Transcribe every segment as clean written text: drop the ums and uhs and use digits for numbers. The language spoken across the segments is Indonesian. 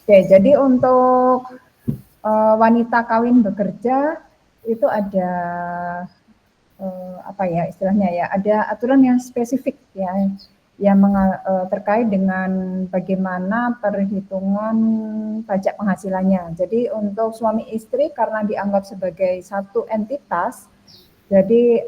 Oke, jadi untuk wanita kawin bekerja itu ada apa ya istilahnya ya, ada aturan yang spesifik ya yang terkait dengan bagaimana perhitungan pajak penghasilannya. Jadi untuk suami istri karena dianggap sebagai satu entitas, jadi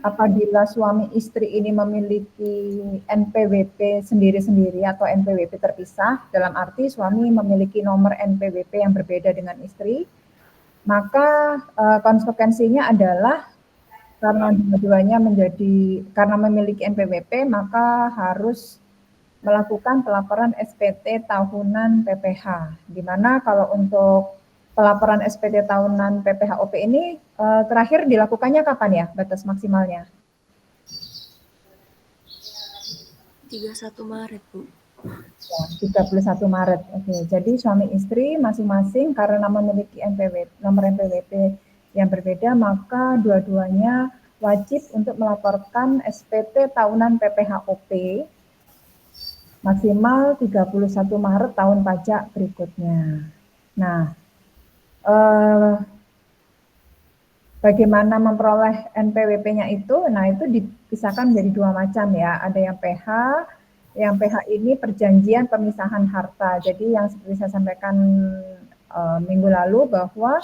apabila suami istri ini memiliki NPWP sendiri-sendiri atau NPWP terpisah, dalam arti suami memiliki nomor NPWP yang berbeda dengan istri, maka konsekuensinya adalah karena dua-duanya karena memiliki NPWP, maka harus melakukan pelaporan SPT tahunan PPh. Di mana kalau untuk pelaporan SPT tahunan PPh-OP ini terakhir dilakukannya kapan ya batas maksimalnya? 31 Maret, Bu. Ya, 31 Maret. Oke, jadi suami istri masing-masing karena memiliki nomor NPWP yang berbeda, maka dua-duanya wajib untuk melaporkan SPT tahunan PPh-OP maksimal 31 Maret tahun pajak berikutnya. Nah, bagaimana memperoleh NPWP-nya itu? Nah, itu dipisahkan menjadi dua macam ya. Ada yang PH, yang PH ini perjanjian pemisahan harta. Jadi yang seperti saya sampaikan minggu lalu bahwa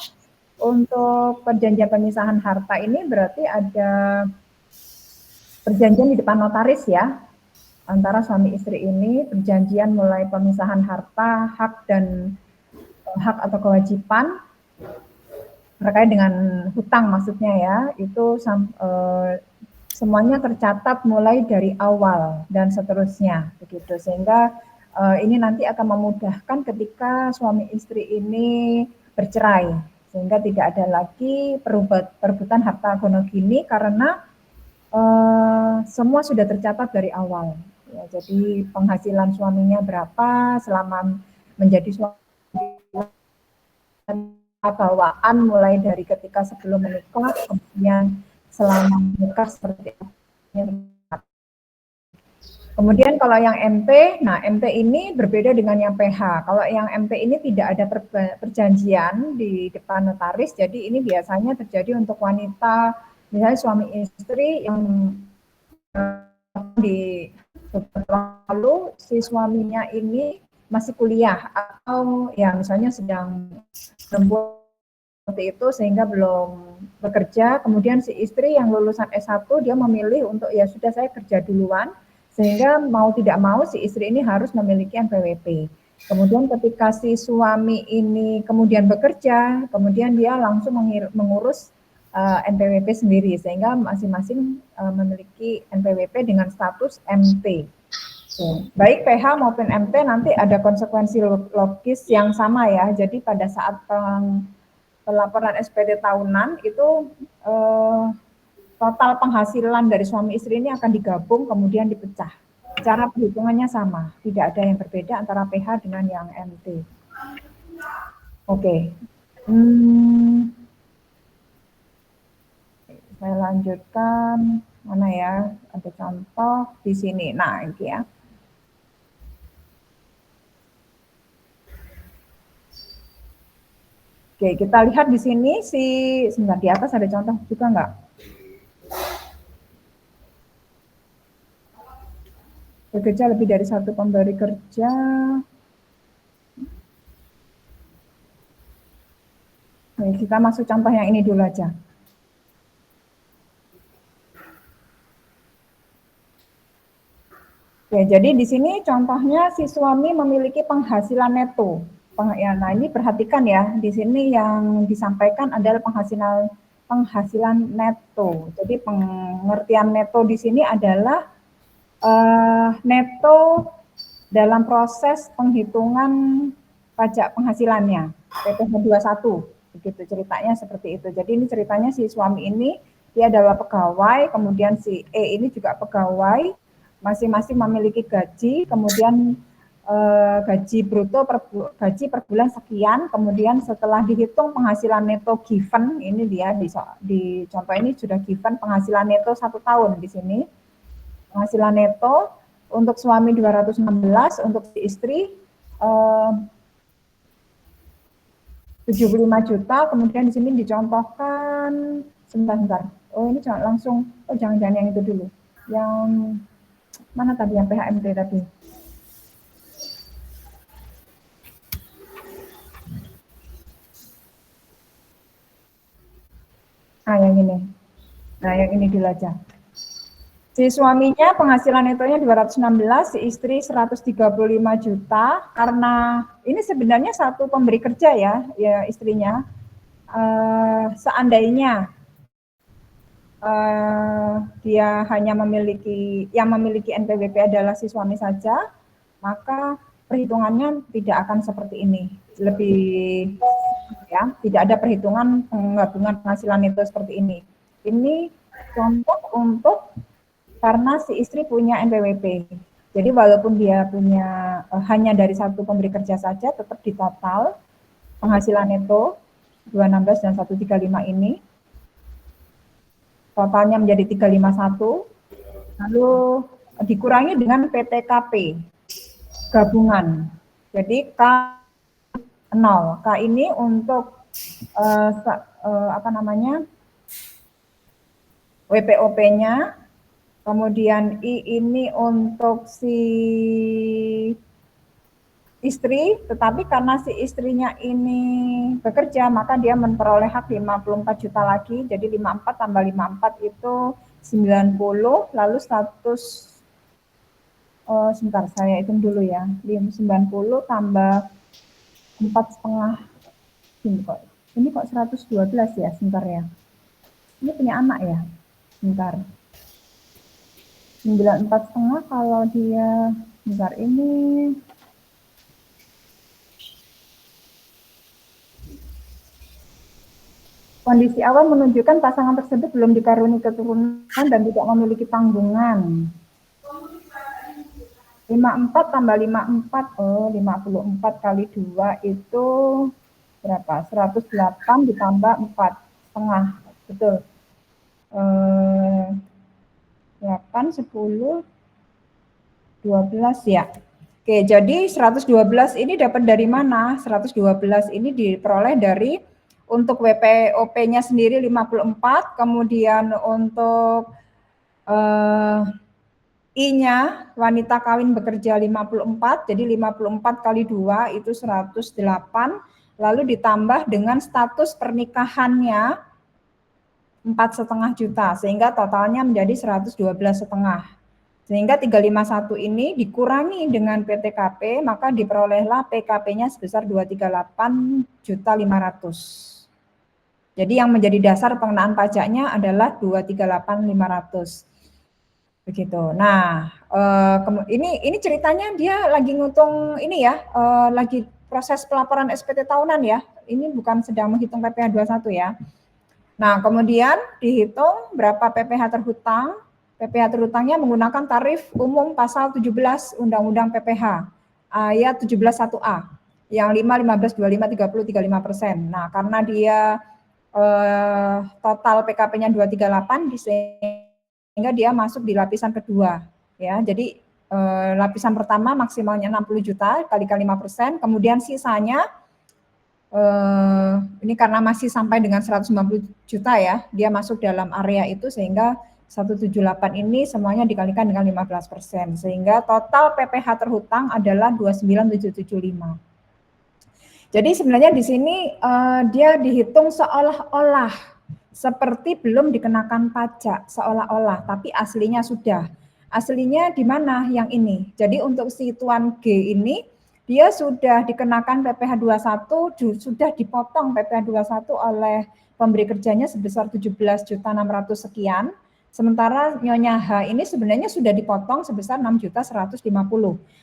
untuk perjanjian pemisahan harta ini berarti ada perjanjian di depan notaris ya, antara suami istri ini, perjanjian mulai pemisahan harta, hak atau kewajiban terkait dengan hutang maksudnya ya, itu semuanya tercatat mulai dari awal dan seterusnya begitu, sehingga ini nanti akan memudahkan ketika suami istri ini bercerai, sehingga tidak ada lagi perebutan harta gonogini karena semua sudah tercatat dari awal. Ya, jadi penghasilan suaminya berapa selama menjadi suami, bawaan mulai dari ketika sebelum menikah, kemudian selama menikah seperti apa. Kemudian kalau yang MP, nah MP ini berbeda dengan yang PH. Kalau yang MP ini tidak ada perjanjian di depan notaris, jadi ini biasanya terjadi untuk wanita, misalnya suami istri yang di lalu si suaminya ini masih kuliah atau ya misalnya sedang lembur seperti itu sehingga belum bekerja, kemudian si istri yang lulusan S1 dia memilih untuk ya sudah saya kerja duluan, sehingga mau tidak mau si istri ini harus memiliki NPWP. Kemudian ketika si suami ini kemudian bekerja, kemudian dia langsung mengurus NPWP sendiri, sehingga masing-masing memiliki NPWP dengan status MP. Baik PH maupun MP nanti ada konsekuensi logis yang sama ya. Jadi pada saat pelaporan SPT tahunan itu total penghasilan dari suami istri ini akan digabung kemudian dipecah. Cara perhitungannya sama, tidak ada yang berbeda antara PH dengan yang MT. Oke. Saya lanjutkan, mana ya, ada contoh di sini. Nah, ini ya. Oke, kita lihat di sini sebentar, di atas ada contoh juga enggak? Bekerja lebih dari satu pemberi kerja. Oke, kita masuk contoh yang ini dulu aja. Oke, jadi di sini contohnya si suami memiliki penghasilan neto. Ya, nah ini perhatikan ya, di sini yang disampaikan adalah penghasilan neto. Jadi pengertian neto di sini adalah neto dalam proses penghitungan pajak penghasilannya, PPh 21, begitu ceritanya seperti itu. Jadi ini ceritanya si suami ini, dia adalah pegawai, kemudian si E ini juga pegawai, masing-masing memiliki gaji, kemudian gaji bruto gaji per bulan sekian, kemudian setelah dihitung penghasilan neto given, ini dia di contoh ini sudah given penghasilan neto 1 tahun di sini, penghasilan neto untuk suami 216, untuk si istri 75 juta, kemudian di sini dicontohkan, sebentar. Oh ini langsung, oh jangan-jangan yang itu dulu. Yang mana tadi, yang PHMT tadi? Yang ini. Nah, yang ini dulu aja. Si suaminya penghasilan netonya 216, si istri 135 juta. Karena ini sebenarnya satu pemberi kerja ya istrinya. Seandainya dia hanya memiliki NPWP adalah si suami saja, maka perhitungannya tidak akan seperti ini. Lebih ya, tidak ada perhitungan penggabungan penghasilan itu seperti ini. Ini contoh untuk karena si istri punya NPWP. Jadi walaupun dia punya hanya dari satu pemberi kerja saja, tetap di total penghasilan neto 216 dan 135 ini totalnya menjadi 351, lalu dikurangi dengan PTKP gabungan. Jadi K 0. K ini untuk WPOP-nya, kemudian I ini untuk si istri, tetapi karena si istrinya ini bekerja, maka dia memperoleh hak 54 juta lagi, jadi 54 tambah 54 itu 90, lalu status, sebentar saya hitung dulu ya, 90 tambah 4,5, ini kok 112 ya, sebentar ya, ini punya anak ya, sebentar, 94,5 kalau dia, sebentar ini, kondisi awal menunjukkan pasangan tersebut belum dikaruniai keturunan dan tidak memiliki tanggungan. 54 tambah 54, 54 kali 2 itu berapa? 108 ditambah 4,5, betul. 8, 10, 12 ya. Oke, jadi 112 ini dapat dari mana? 112 ini diperoleh dari untuk WPOP-nya sendiri 54, kemudian untuk I-nya wanita kawin bekerja 54, jadi 54 kali 2 itu 108, lalu ditambah dengan status pernikahannya 4,5 juta, sehingga totalnya menjadi 112,5. Sehingga 351 ini dikurangi dengan PTKP, maka diperolehlah PKP-nya sebesar 238.500.000. Jadi yang menjadi dasar pengenaan pajaknya adalah 238.500. Begitu. Nah, ini ceritanya dia lagi ngitung ini ya, lagi proses pelaporan SPT tahunan ya. Ini bukan sedang menghitung PPh 21 ya. Nah, kemudian dihitung berapa PPh terhutang. PPh terhutangnya menggunakan tarif umum pasal 17 Undang-Undang PPh ayat 17(1)A yang 5, 15, 25, 30, 35%. Nah, karena dia total PKP-nya 238 sehingga dia masuk di lapisan kedua ya. Jadi lapisan pertama maksimalnya 60 juta kalikan 5%, kemudian sisanya ini karena masih sampai dengan 190 juta ya, dia masuk dalam area itu sehingga 178 ini semuanya dikalikan dengan 15%, sehingga total PPh terhutang adalah 29.775. Jadi sebenarnya di sini dia dihitung seolah-olah seperti belum dikenakan pajak, seolah-olah, tapi aslinya sudah. Aslinya di mana yang ini? Jadi untuk si Tuan G ini dia sudah dikenakan PPh 21, sudah dipotong PPh 21 oleh pemberi kerjanya sebesar 17.600.000 sekian. Sementara Nyonya H ini sebenarnya sudah dipotong sebesar 6.150.000.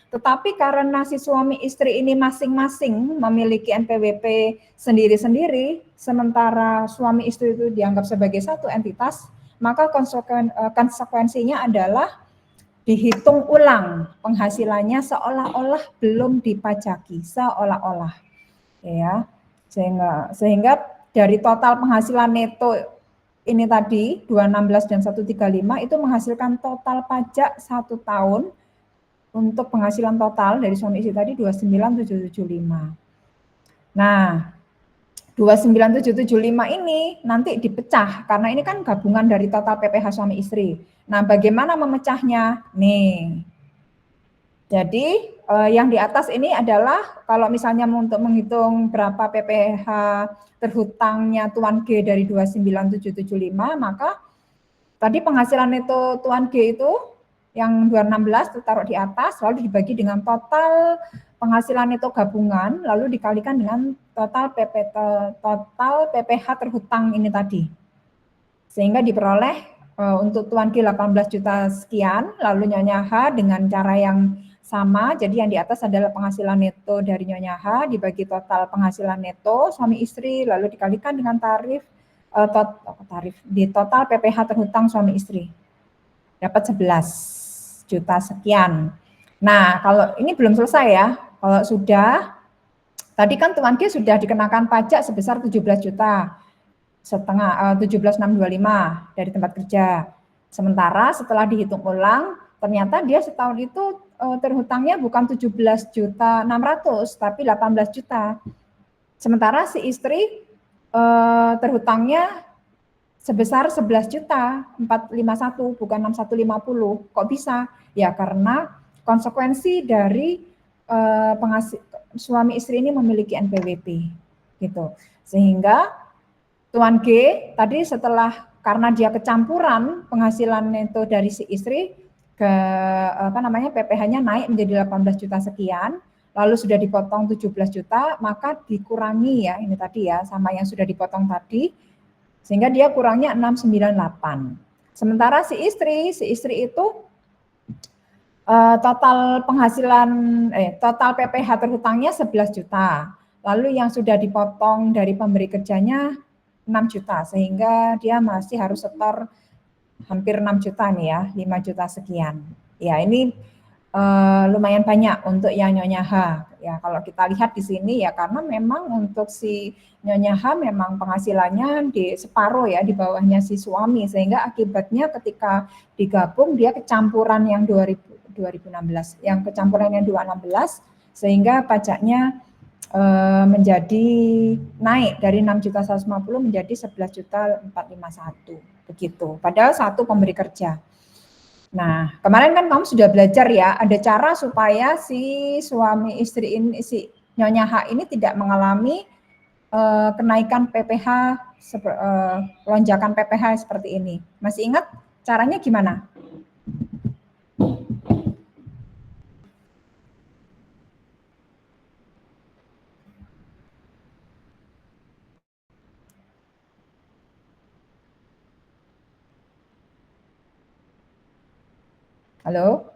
Tetapi karena si suami istri ini masing-masing memiliki NPWP sendiri-sendiri, sementara suami istri itu dianggap sebagai satu entitas, maka konsekuensinya adalah dihitung ulang penghasilannya seolah-olah belum dipajaki, seolah-olah ya. Sehingga dari total penghasilan neto ini tadi 216 dan 135 itu menghasilkan total pajak 1 tahun untuk penghasilan total dari suami istri tadi 29.775. Nah, 29.775 ini nanti dipecah karena ini kan gabungan dari total PPh suami istri. Nah, bagaimana memecahnya? Nih. Jadi yang di atas ini adalah kalau misalnya untuk menghitung berapa PPh terhutangnya Tuan G dari 29.775, maka tadi penghasilan neto Tuan G itu yang 216 itu taruh di atas, lalu dibagi dengan total penghasilan neto gabungan, lalu dikalikan dengan total PPh terhutang ini tadi. Sehingga diperoleh untuk Tuan G 18 juta sekian, lalu Nyonya H dengan cara yang sama, jadi yang di atas adalah penghasilan neto dari Nyonya H dibagi total penghasilan neto suami istri, lalu dikalikan dengan tarif di total PPh terhutang suami istri. Dapat 11 juta sekian. Nah, kalau ini belum selesai ya. Kalau sudah, tadi kan Tuan G sudah dikenakan pajak sebesar 17 juta setengah, 17.625 dari tempat kerja. Sementara setelah dihitung ulang, ternyata dia setahun itu terhutangnya bukan 17.600.000 tapi 18 juta. Sementara si istri terhutangnya sebesar 11 juta 451 bukan 6150. Kok bisa? Ya karena konsekuensi dari suami istri ini memiliki NPWP gitu. Sehingga Tuan G tadi setelah karena dia kecampuran penghasilan neto dari si istri ke PPh-nya naik menjadi 18 juta sekian, lalu sudah dipotong 17 juta, maka dikurangi ya ini tadi ya sama yang sudah dipotong tadi, sehingga dia kurangnya 698. Sementara si istri itu total penghasilan total PPh terhutangnya 11 juta. Lalu yang sudah dipotong dari pemberi kerjanya 6 juta, sehingga dia masih harus setor hampir 6 juta nih ya, 5 juta sekian. Ya ini lumayan banyak untuk yang Nyonya H. Ya kalau kita lihat di sini ya karena memang untuk si Nyonya H memang penghasilannya di separuh ya di bawahnya si suami, sehingga akibatnya ketika digabung dia kecampuran yang 2016, yang kecampuran yang 216, sehingga pajaknya menjadi naik dari 6.150 menjadi 11.451 begitu. Padahal satu pemberi kerja. Nah, kemarin kan kamu sudah belajar ya, ada cara supaya si suami istri ini, si Nyonya H ini tidak mengalami kenaikan PPh, lonjakan PPh seperti ini. Masih ingat caranya gimana? Halo?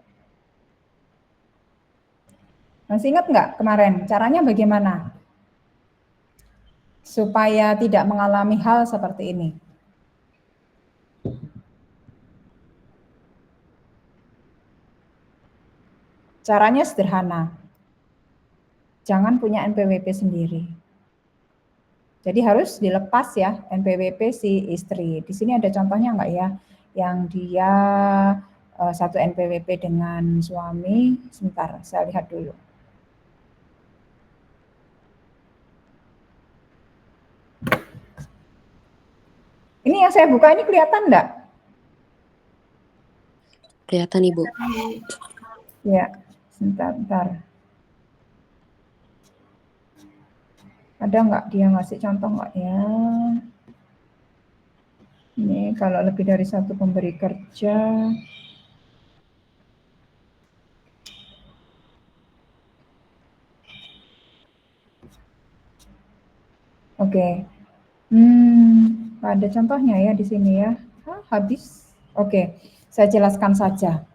Masih ingat nggak kemarin? Caranya bagaimana? Supaya tidak mengalami hal seperti ini. Caranya sederhana. Jangan punya NPWP sendiri. Jadi harus dilepas ya NPWP si istri. Di sini ada contohnya nggak ya? Yang dia satu NPWP dengan suami. Sebentar, saya lihat dulu. Ini yang saya buka ini kelihatan enggak? Kelihatan, Ibu. Ya, sebentar. Ada enggak dia ngasih contoh enggak ya? Ini kalau lebih dari satu pemberi kerja. Oke. Ada contohnya ya di sini ya. Habis. Oke, saya jelaskan saja.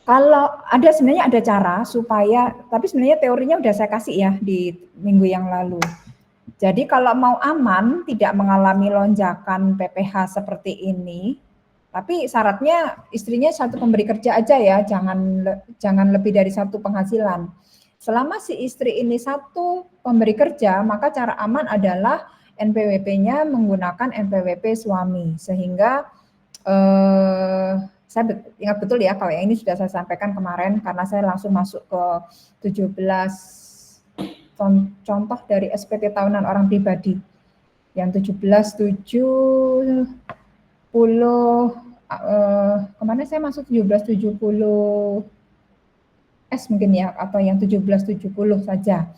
Kalau sebenarnya ada cara supaya, tapi sebenarnya teorinya udah saya kasih ya di minggu yang lalu. Jadi kalau mau aman, tidak mengalami lonjakan PPh seperti ini, tapi syaratnya istrinya satu pemberi kerja aja ya, jangan lebih dari satu penghasilan. Selama si istri ini satu pemberi kerja, maka cara aman adalah NPWP-nya menggunakan NPWP suami, sehingga saya ingat betul ya, kalau yang ini sudah saya sampaikan kemarin karena saya langsung masuk ke 17 contoh dari SPT tahunan orang pribadi. Yang 1770 kemana saya masuk 1770 S mungkin ya, atau yang 1770 saja.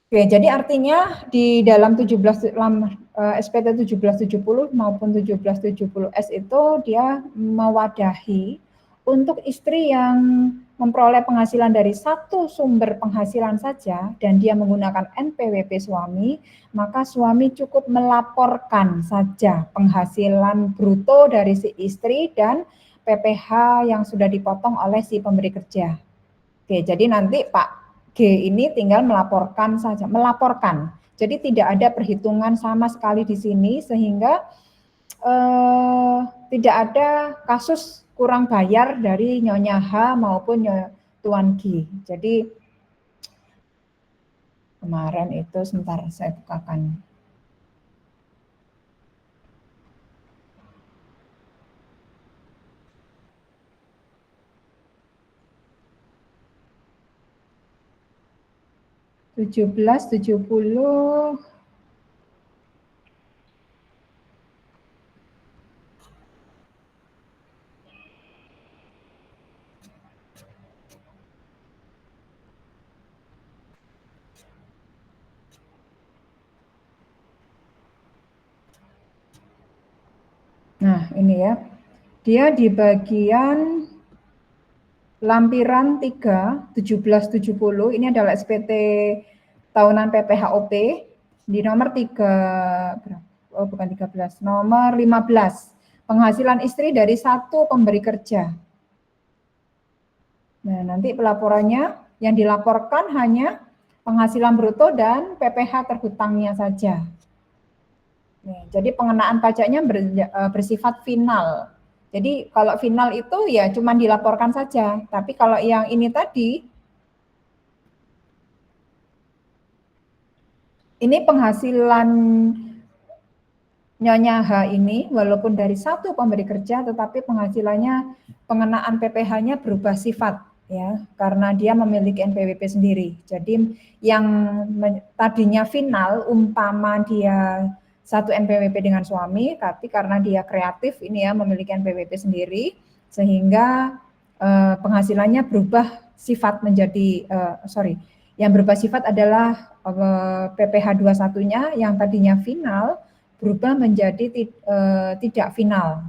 Oke, jadi artinya di dalam SPT 1770 maupun 1770 S itu dia mewadahi untuk istri yang memperoleh penghasilan dari satu sumber penghasilan saja dan dia menggunakan NPWP suami, maka suami cukup melaporkan saja penghasilan bruto dari si istri dan PPh yang sudah dipotong oleh si pemberi kerja. Oke, jadi nanti Pak G ini tinggal melaporkan saja, melaporkan. Jadi tidak ada perhitungan sama sekali di sini sehingga tidak ada kasus kurang bayar dari Nyonya H maupun Tuan G. Jadi kemarin itu sebentar saya bukakan. (1770) Nah, ini ya. Dia di bagian lampiran 3, 1770, ini adalah SPT tahunan PPHOP di nomor 13, nomor 15. Penghasilan istri dari satu pemberi kerja. Nah, nanti pelaporannya yang dilaporkan hanya penghasilan bruto dan PPh terhutangnya saja. Nih, jadi pengenaan pajaknya bersifat final. Jadi kalau final itu ya cuma dilaporkan saja. Tapi kalau yang ini tadi, ini penghasilan Nyonya H ini walaupun dari satu pemberi kerja, tetapi penghasilannya pengenaan PPh-nya berubah sifat ya, karena dia memiliki NPWP sendiri. Jadi yang tadinya final umpama dia satu NPWP dengan suami, tapi karena dia kreatif ini ya memiliki NPWP sendiri, sehingga penghasilannya berubah sifat menjadi yang berubah sifat adalah PPh 21-nya yang tadinya final berubah menjadi tidak final.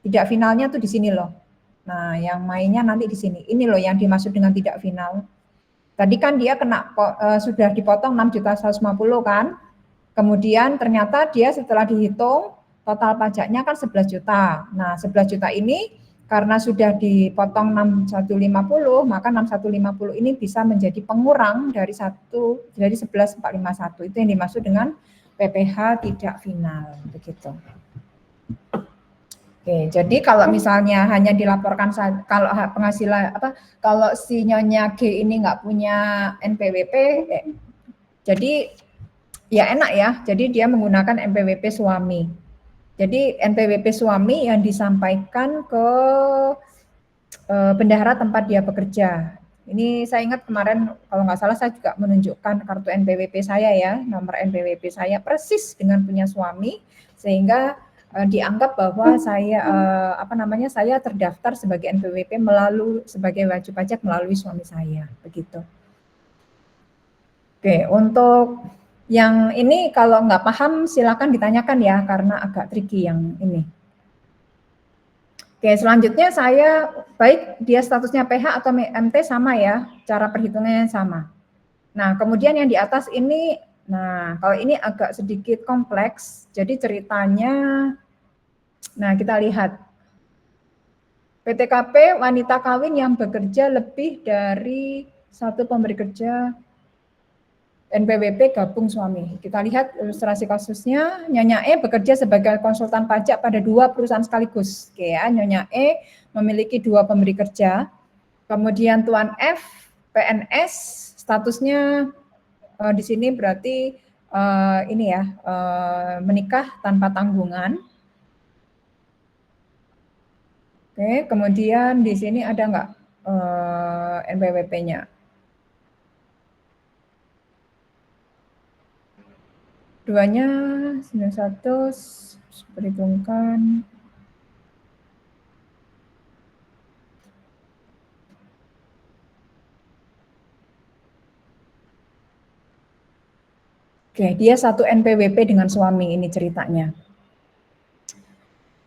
Tidak finalnya tuh di sini loh. Nah, yang mainnya nanti di sini. Ini loh yang dimaksud dengan tidak final. Tadi kan dia kena sudah dipotong 6.150 kan. Kemudian ternyata dia setelah dihitung total pajaknya kan 11 juta. Nah, 11 juta ini karena sudah dipotong 6.150, maka 6.150 ini bisa menjadi pengurang dari 11.451. Itu yang dimaksud dengan PPh tidak final, begitu. Oke, jadi kalau misalnya hanya dilaporkan kalau penghasilan kalau si Nyonya G ini nggak punya NPWP, jadi ya enak ya. Jadi dia menggunakan NPWP suami. Jadi NPWP suami yang disampaikan ke bendahara tempat dia bekerja. Ini saya ingat kemarin kalau nggak salah saya juga menunjukkan kartu NPWP saya ya, nomor NPWP saya persis dengan punya suami, sehingga dianggap bahwa saya saya terdaftar sebagai NPWP sebagai wajib pajak melalui suami saya, begitu. Oke, untuk yang ini kalau nggak paham silakan ditanyakan ya, karena agak tricky yang ini. Oke, selanjutnya saya baik dia statusnya PH atau MT sama ya, cara perhitungannya sama. Nah, kemudian yang di atas ini, nah kalau ini agak sedikit kompleks, jadi ceritanya, nah kita lihat. PTKP wanita kawin yang bekerja lebih dari satu pemberi kerja NPWP gabung suami. Kita lihat ilustrasi kasusnya. Nyonya E bekerja sebagai konsultan pajak pada 2 perusahaan sekaligus. Oke ya, Nyonya E memiliki 2 pemberi kerja. Kemudian Tuan F PNS statusnya di sini berarti menikah tanpa tanggungan. Oke, kemudian di sini ada nggak NPWP-nya? Duanya 900 perhitungkan. Oke, dia satu NPWP dengan suami ini ceritanya.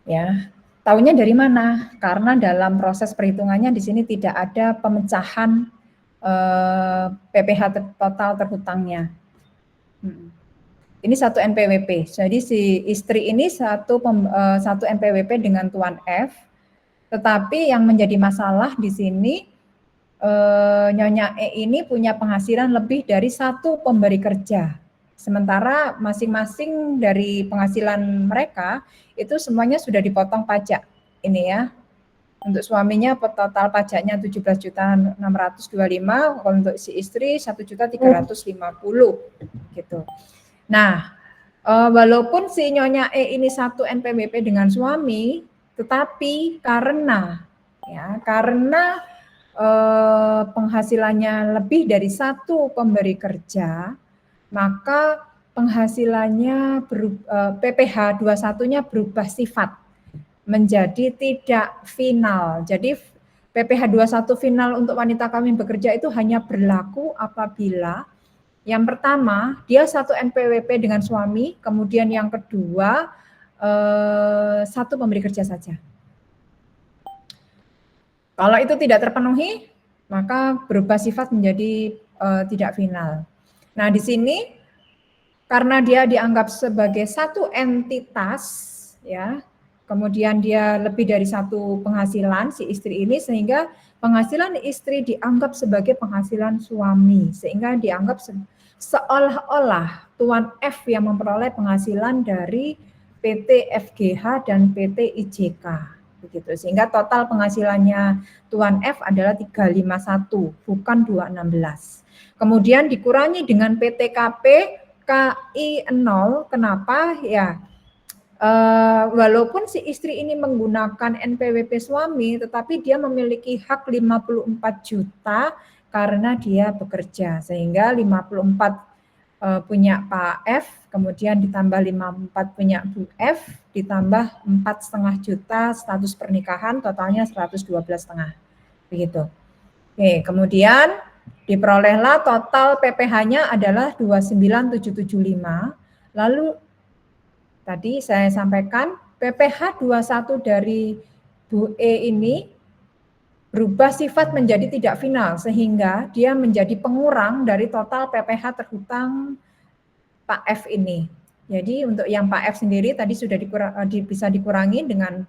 Ya, tahunya dari mana? Karena dalam proses perhitungannya di sini tidak ada pemecahan PPh total terhutangnya. Ini satu NPWP. Jadi si istri ini satu NPWP dengan Tuan F. Tetapi yang menjadi masalah di sini Nyonya E ini punya penghasilan lebih dari satu pemberi kerja. Sementara masing-masing dari penghasilan mereka itu semuanya sudah dipotong pajak. Ini ya. Untuk suaminya total pajaknya 17.625, kalau untuk si istri 1.350 gitu. Nah, walaupun si Nyonya E ini satu NPWP dengan suami, tetapi karena penghasilannya lebih dari satu pemberi kerja, maka penghasilannya PPh 21-nya berubah sifat menjadi tidak final. Jadi PPh 21 final untuk wanita kawin bekerja itu hanya berlaku apabila yang pertama dia satu NPWP dengan suami, kemudian yang kedua satu pemberi kerja saja. Kalau itu tidak terpenuhi, maka berubah sifat menjadi tidak final. Nah, di sini karena dia dianggap sebagai satu entitas, ya, kemudian dia lebih dari satu penghasilan si istri ini, sehingga penghasilan istri dianggap sebagai penghasilan suami, sehingga dianggap seolah-olah Tuan F yang memperoleh penghasilan dari PT FGH dan PT IJK. Begitu. Sehingga total penghasilannya Tuan F adalah 351, bukan 216. Kemudian dikurangi dengan PTKP KI 0, kenapa? Ya, walaupun si istri ini menggunakan NPWP suami, tetapi dia memiliki hak 54 juta karena dia bekerja, sehingga 54 punya Pak F, kemudian ditambah 54 punya Bu F, ditambah 4,5 juta status pernikahan, totalnya 112,5, begitu. Oke, kemudian diperolehlah total PPh-nya adalah 29.775. Lalu tadi saya sampaikan PPh 21 dari Bu E ini berubah sifat menjadi tidak final sehingga dia menjadi pengurang dari total PPh terhutang Pak F ini. Jadi untuk yang Pak F sendiri tadi sudah bisa dikurangi dengan,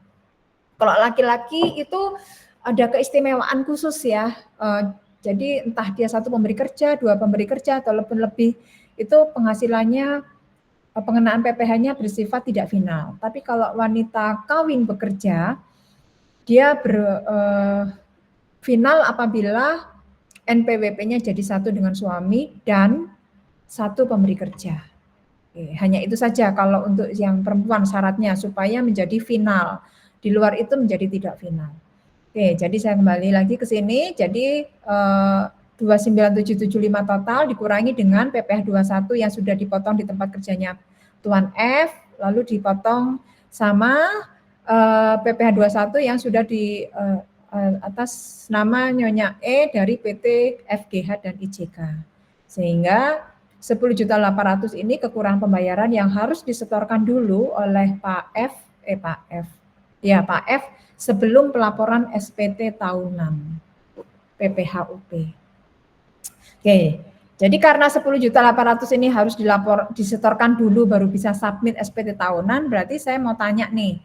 kalau laki-laki itu ada keistimewaan khusus ya. Jadi entah dia satu pemberi kerja, dua pemberi kerja, atau lebih, itu penghasilannya pengenaan PPh-nya bersifat tidak final. Tapi kalau wanita kawin bekerja, dia final apabila NPWP-nya jadi satu dengan suami dan satu pemberi kerja. Oke, hanya itu saja kalau untuk yang perempuan syaratnya supaya menjadi final. Di luar itu menjadi tidak final. Oke, jadi saya kembali lagi ke sini. Jadi 29775 total dikurangi dengan PPh 21 yang sudah dipotong di tempat kerjanya Tuan F, lalu dipotong sama PPh 21 yang sudah di atas nama Nyonya E dari PT FGH dan IJK. Sehingga 10.800.000 ini kekurangan pembayaran yang harus disetorkan dulu oleh Pak F sebelum pelaporan SPT tahunan PPHUP. Oke, jadi karena 10.800.000 ini harus disetorkan dulu baru bisa submit SPT tahunan, berarti saya mau tanya nih,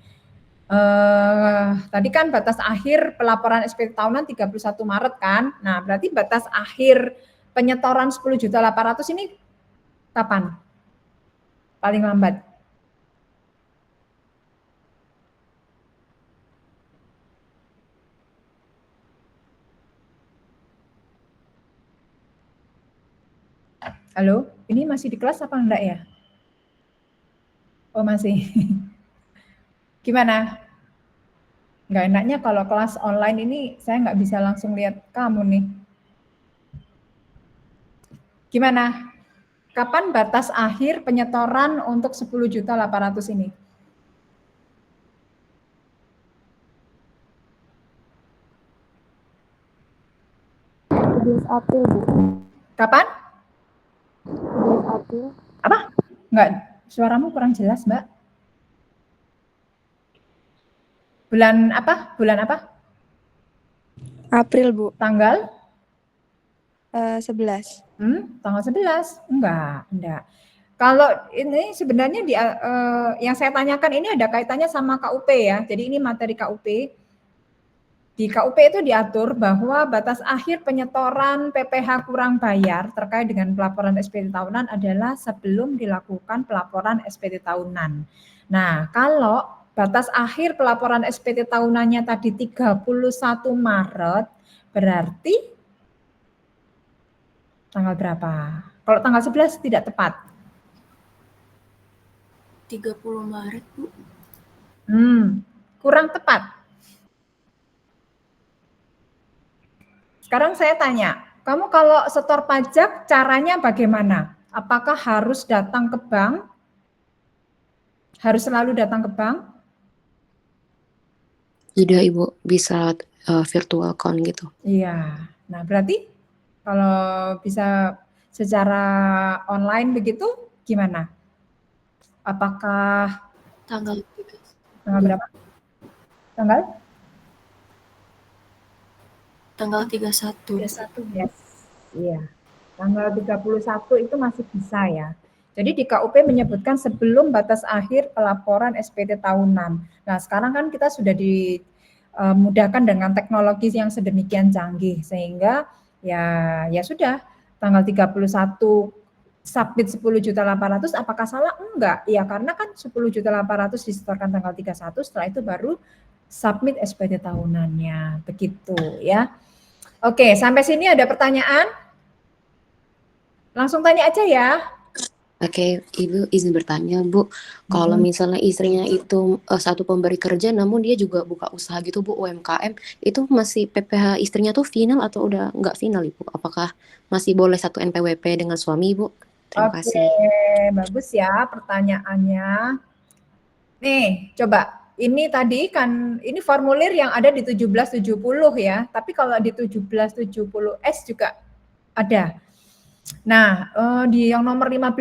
tadi kan batas akhir pelaporan SPT tahunan 31 Maret kan, nah berarti batas akhir penyetoran 10.800.000 ini kapan? Paling lambat. Halo, ini masih di kelas apa enggak ya? Oh masih. Gimana? Nggak enaknya kalau kelas online ini saya nggak bisa langsung lihat kamu nih. Gimana? Kapan batas akhir penyetoran untuk 10.800.000 ini? April, Bu. Kapan? 11 April. Apa? Enggak, suaramu kurang jelas, Mbak. Bulan apa? Bulan apa? April, Bu. Tanggal? 11. Tanggal 11? Enggak. Kalau ini sebenarnya yang saya tanyakan ini ada kaitannya sama KUP ya. Jadi ini materi KUP. Di KUP itu diatur bahwa batas akhir penyetoran PPh kurang bayar terkait dengan pelaporan SPT tahunan adalah sebelum dilakukan pelaporan SPT tahunan. Nah, kalau batas akhir pelaporan SPT tahunannya tadi 31 Maret, berarti tanggal berapa? Kalau tanggal 11 tidak tepat. 30 Maret, Bu. Kurang tepat. Sekarang saya tanya, kamu kalau setor pajak caranya bagaimana? Apakah harus datang ke bank? Harus selalu datang ke bank? Tidak, Ibu, bisa virtual account gitu. Iya. Nah, berarti kalau bisa secara online begitu gimana? Apakah Tanggal berapa? Tanggal? Tanggal 31. 31, yes. Iya. Tanggal 31 itu masih bisa ya. Jadi di KUP menyebutkan sebelum batas akhir pelaporan SPT tahunan. Nah, sekarang kan kita sudah dimudahkan dengan teknologi yang sedemikian canggih sehingga ya sudah tanggal 31 submit 10.800.000 apakah salah? Enggak. Ya karena kan 10.800.000 disetorkan tanggal 31 setelah itu baru submit SPT tahunannya. Begitu ya. Oke, sampai sini ada pertanyaan? Langsung tanya aja ya. Oke, Ibu izin bertanya, Bu. Kalau misalnya istrinya itu satu pemberi kerja, namun dia juga buka usaha gitu, Bu, UMKM, itu masih PPh istrinya tuh final atau udah nggak final, Ibu? Apakah masih boleh satu NPWP dengan suami, Ibu? Terima kasih. Bagus ya pertanyaannya. Nih, coba. Ini tadi kan, ini formulir yang ada di 1770 ya. Tapi kalau di 1770S juga ada. Nah, di yang nomor 15,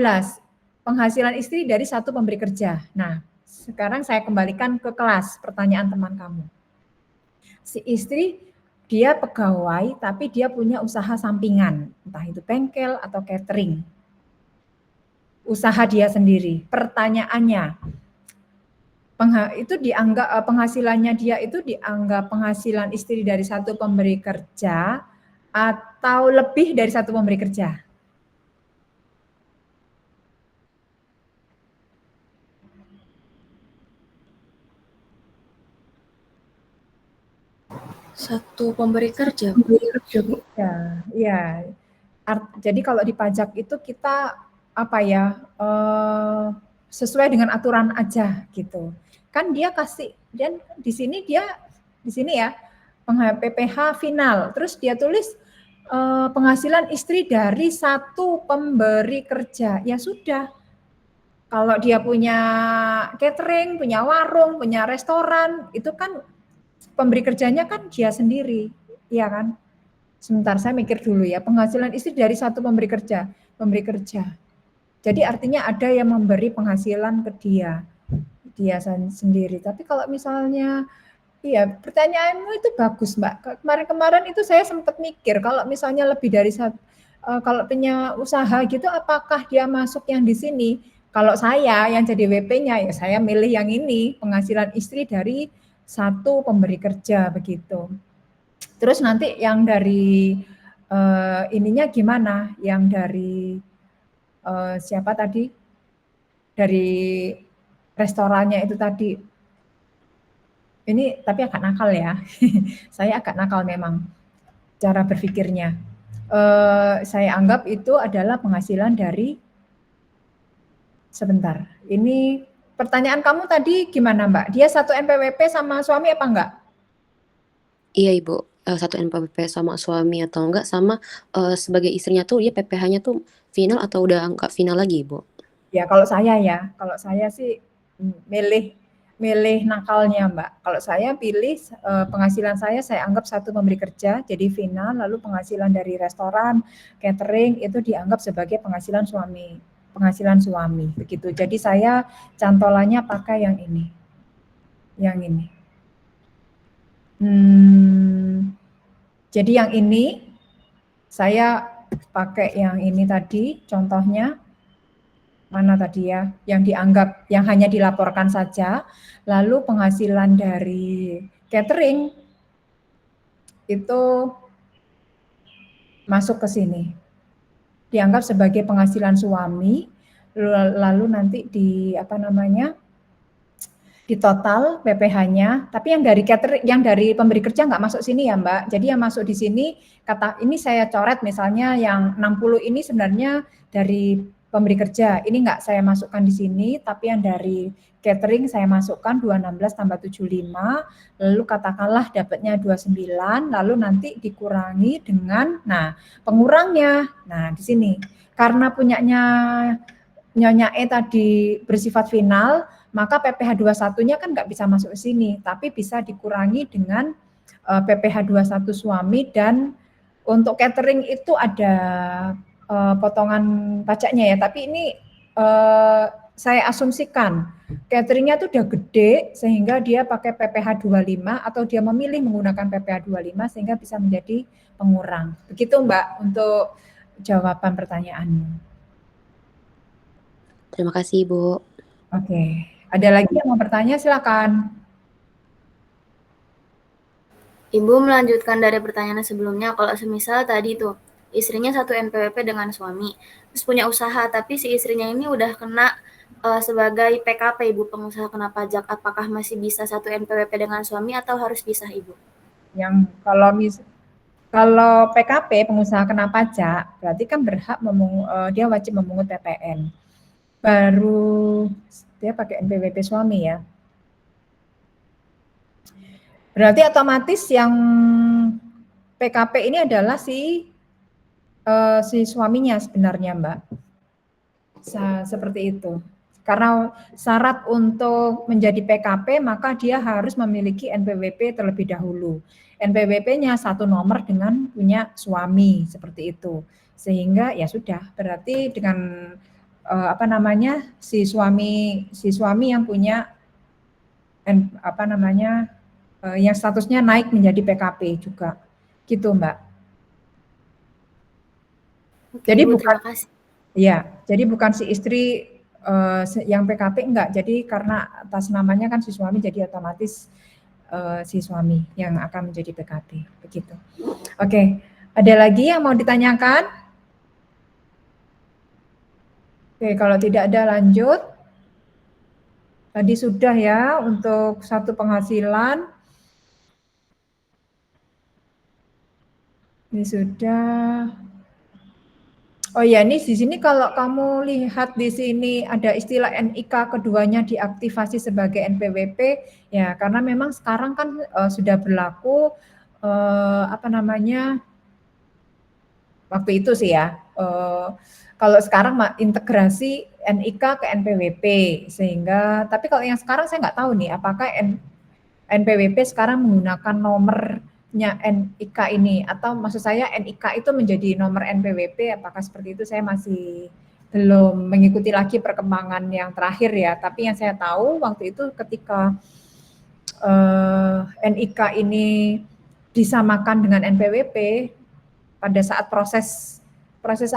penghasilan istri dari satu pemberi kerja. Nah, sekarang saya kembalikan ke kelas pertanyaan teman kamu. Si istri dia pegawai tapi dia punya usaha sampingan, entah itu bengkel atau catering. Usaha dia sendiri. Pertanyaannya, itu dianggap penghasilannya dia itu dianggap penghasilan istri dari satu pemberi kerja atau lebih dari satu pemberi kerja? Satu pemberi kerja, Bu. Bu. Ya. Jadi kalau di pajak itu kita apa ya sesuai dengan aturan aja gitu. Kan dia kasih dan di sini ya PPh final. Terus dia tulis penghasilan istri dari satu pemberi kerja. Ya sudah. Kalau dia punya catering, punya warung, punya restoran, itu kan pemberi kerjanya kan dia sendiri, iya kan? Sebentar saya mikir dulu ya, penghasilan istri dari satu pemberi kerja. Jadi artinya ada yang memberi penghasilan ke dia sendiri. Tapi kalau misalnya, iya pertanyaanmu itu bagus Mbak. Kemarin-kemarin itu saya sempat mikir, kalau misalnya lebih dari kalau punya usaha gitu, apakah dia masuk yang di sini? Kalau saya yang jadi WP-nya, ya saya milih yang ini, penghasilan istri dari satu pemberi kerja begitu. Terus nanti yang dari ininya gimana? Yang dari siapa tadi? Dari restorannya itu tadi. Ini tapi agak nakal ya. Saya agak nakal memang cara berpikirnya. Saya anggap itu adalah penghasilan dari sebentar. Ini pertanyaan kamu tadi gimana Mbak? Dia satu NPWP sama suami apa enggak? Iya Ibu, satu NPWP sama suami atau enggak, sama sebagai istrinya tuh dia PPh-nya tuh final atau udah enggak final lagi Ibu? Ya, kalau saya sih milih milih nakalnya, Mbak. Kalau saya pilih penghasilan saya anggap satu pemberi kerja jadi final, lalu penghasilan dari restoran, catering itu dianggap sebagai penghasilan suami begitu. Jadi saya cantolannya pakai yang ini. Yang ini. Jadi yang ini saya pakai yang ini tadi contohnya. Mana tadi ya, yang dianggap, yang hanya dilaporkan saja, lalu penghasilan dari catering itu masuk ke sini. Dianggap sebagai penghasilan suami, lalu nanti di apa namanya? Di total PPh-nya, tapi yang dari catering, yang dari pemberi kerja nggak masuk sini ya Mbak. Jadi yang masuk di sini, kata ini saya coret misalnya yang 60 ini sebenarnya dari pemberi kerja. Ini nggak saya masukkan di sini, tapi yang dari catering saya masukkan 216 tambah 75, lalu katakanlah dapatnya 29, lalu nanti dikurangi dengan, nah pengurangnya, nah di sini. Karena punyanya Nyonya E tadi bersifat final, maka PPh 21-nya kan nggak bisa masuk ke sini, tapi bisa dikurangi dengan PPh 21 suami, dan untuk catering itu ada potongan pajaknya ya, tapi ini saya asumsikan cateringnya tuh udah gede sehingga dia pakai PPh 25 atau dia memilih menggunakan PPh 25 sehingga bisa menjadi pengurang. Begitu Mbak untuk jawaban pertanyaanmu. Terima kasih Ibu. Oke, ada lagi yang mau bertanya silakan. Ibu melanjutkan dari pertanyaan sebelumnya, kalau semisal tadi tuh istrinya satu NPWP dengan suami, terus punya usaha, tapi si istrinya ini udah kena sebagai PKP, Ibu, pengusaha kena pajak, apakah masih bisa satu NPWP dengan suami atau harus pisah, Ibu? Yang kalau PKP pengusaha kena pajak, berarti kan berhak dia wajib memungut PPN. Baru dia pakai NPWP suami ya. Berarti otomatis yang PKP ini adalah si suaminya sebenarnya, Mbak. Seperti itu. Karena syarat untuk menjadi PKP maka dia harus memiliki NPWP terlebih dahulu. NPWP-nya satu nomor dengan punya suami seperti itu. Sehingga ya sudah, berarti dengan apa namanya si suami yang punya apa namanya yang statusnya naik menjadi PKP juga. Gitu, Mbak. Oke, Jadi Ibu, bukan terima kasih. ya, jadi bukan si istri yang PKP enggak. Jadi karena atas namanya kan si suami, jadi otomatis si suami yang akan menjadi PKP. Begitu. Oke, ada lagi yang mau ditanyakan? Oke, kalau tidak ada lanjut. Tadi sudah ya untuk satu penghasilan. Ini sudah. Oh ya, ini di sini kalau kamu lihat di sini ada istilah NIK keduanya diaktifasi sebagai NPWP, ya karena memang sekarang kan sudah berlaku apa namanya waktu itu sih ya. Kalau sekarang integrasi NIK ke NPWP sehingga, tapi kalau yang sekarang saya nggak tahu nih apakah NPWP sekarang menggunakan nomornya NIK ini, atau maksud saya NIK itu menjadi nomor NPWP, apakah seperti itu saya masih belum mengikuti lagi perkembangan yang terakhir ya. Tapi yang saya tahu waktu itu ketika NIK ini disamakan dengan NPWP pada saat proses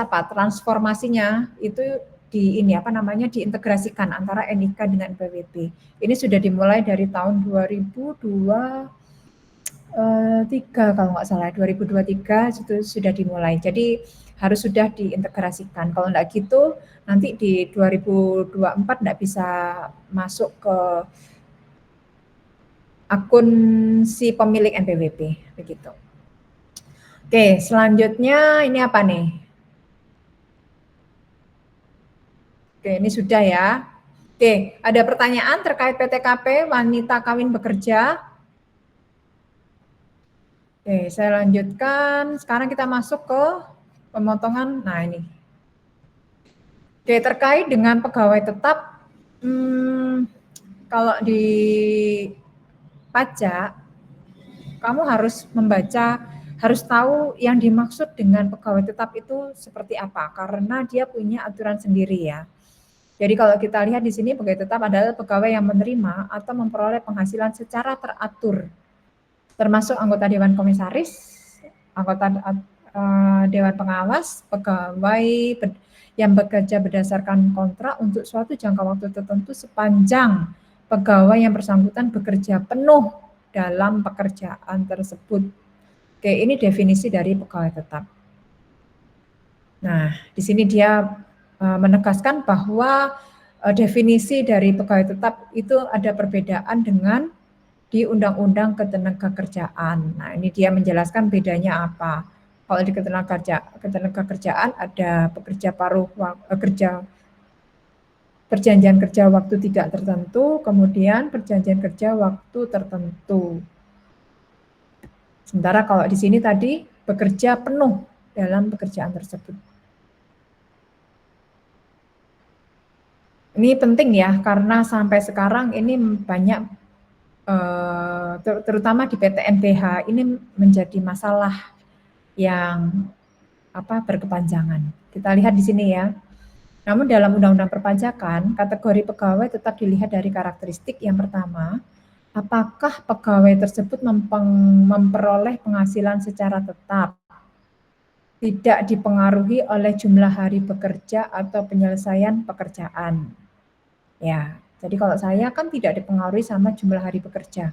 apa transformasinya itu diintegrasikan antara NIK dengan NPWP. Ini sudah dimulai dari tahun 2023 kalau nggak salah, 2023 itu sudah dimulai. Jadi harus sudah diintegrasikan. Kalau enggak gitu nanti di 2024 enggak bisa masuk ke akun si pemilik NPWP begitu. Oke, selanjutnya ini apa nih? Oke, ini sudah ya. Oke, ada pertanyaan terkait PTKP wanita kawin bekerja? Oke, saya lanjutkan. Sekarang kita masuk ke pemotongan. Nah, ini. Oke, terkait dengan pegawai tetap, kalau di pajak, kamu harus membaca, harus tahu yang dimaksud dengan pegawai tetap itu seperti apa, karena dia punya aturan sendiri ya. Jadi kalau kita lihat di sini pegawai tetap adalah pegawai yang menerima atau memperoleh penghasilan secara teratur, termasuk anggota Dewan Komisaris, anggota Dewan Pengawas, pegawai yang bekerja berdasarkan kontrak untuk suatu jangka waktu tertentu sepanjang pegawai yang bersangkutan bekerja penuh dalam pekerjaan tersebut. Oke, ini definisi dari pegawai tetap. Nah, di sini dia menegaskan bahwa definisi dari pegawai tetap itu ada perbedaan dengan di Undang-Undang Ketenagakerjaan. Nah, ini dia menjelaskan bedanya apa. Kalau di Ketenagakerjaan ada pekerja perjanjian kerja waktu tidak tertentu, kemudian perjanjian kerja waktu tertentu. Sementara kalau di sini tadi bekerja penuh dalam pekerjaan tersebut. Ini penting ya, karena sampai sekarang ini banyak, terutama di PTNBH ini menjadi masalah yang berkepanjangan. Kita lihat di sini ya. Namun dalam Undang-Undang Perpajakan, kategori pegawai tetap dilihat dari karakteristik. Yang pertama, apakah pegawai tersebut memperoleh penghasilan secara tetap, tidak dipengaruhi oleh jumlah hari bekerja atau penyelesaian pekerjaan. Ya, jadi kalau saya kan tidak dipengaruhi sama jumlah hari bekerja.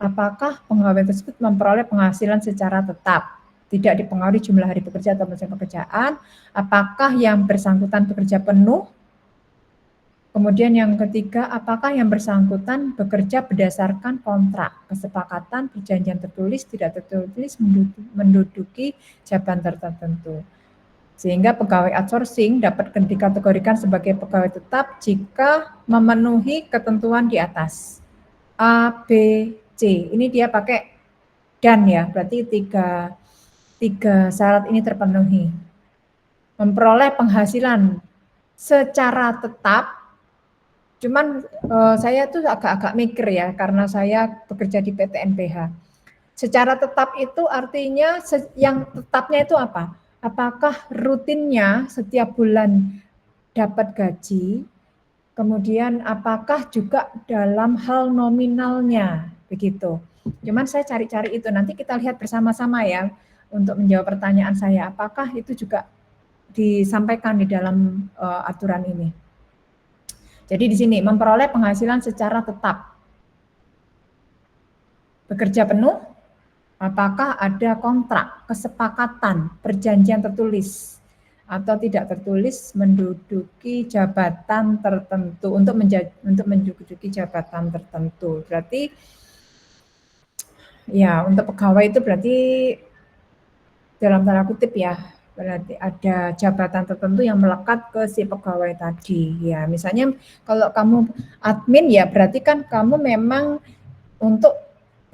Apakah pegawai tersebut memperoleh penghasilan secara tetap, tidak dipengaruhi jumlah hari bekerja atau penyelesaian pekerjaan? Apakah yang bersangkutan bekerja penuh? Kemudian yang ketiga, apakah yang bersangkutan bekerja berdasarkan kontrak, kesepakatan, perjanjian tertulis, tidak tertulis, menduduki jabatan tertentu. Sehingga pegawai outsourcing dapat dikategorikan sebagai pegawai tetap jika memenuhi ketentuan di atas. A, B, C. Ini dia pakai dan ya, berarti tiga syarat ini terpenuhi. Memperoleh penghasilan secara tetap. Cuman saya tuh agak-agak mikir ya, karena saya bekerja di PTNBH. Secara tetap itu artinya yang tetapnya itu apa? Apakah rutinnya setiap bulan dapat gaji, kemudian apakah juga dalam hal nominalnya, begitu. Cuman saya cari-cari itu, nanti kita lihat bersama-sama ya, untuk menjawab pertanyaan saya, apakah itu juga disampaikan di dalam aturan ini. Jadi di sini memperoleh penghasilan secara tetap. Bekerja penuh, apakah ada kontrak, kesepakatan, perjanjian tertulis atau tidak tertulis menduduki jabatan tertentu untuk menduduki jabatan tertentu. Berarti ya untuk pegawai itu berarti dalam tanda kutip ya, berarti ada jabatan tertentu yang melekat ke si pegawai tadi. Ya, misalnya kalau kamu admin ya berarti kan kamu memang untuk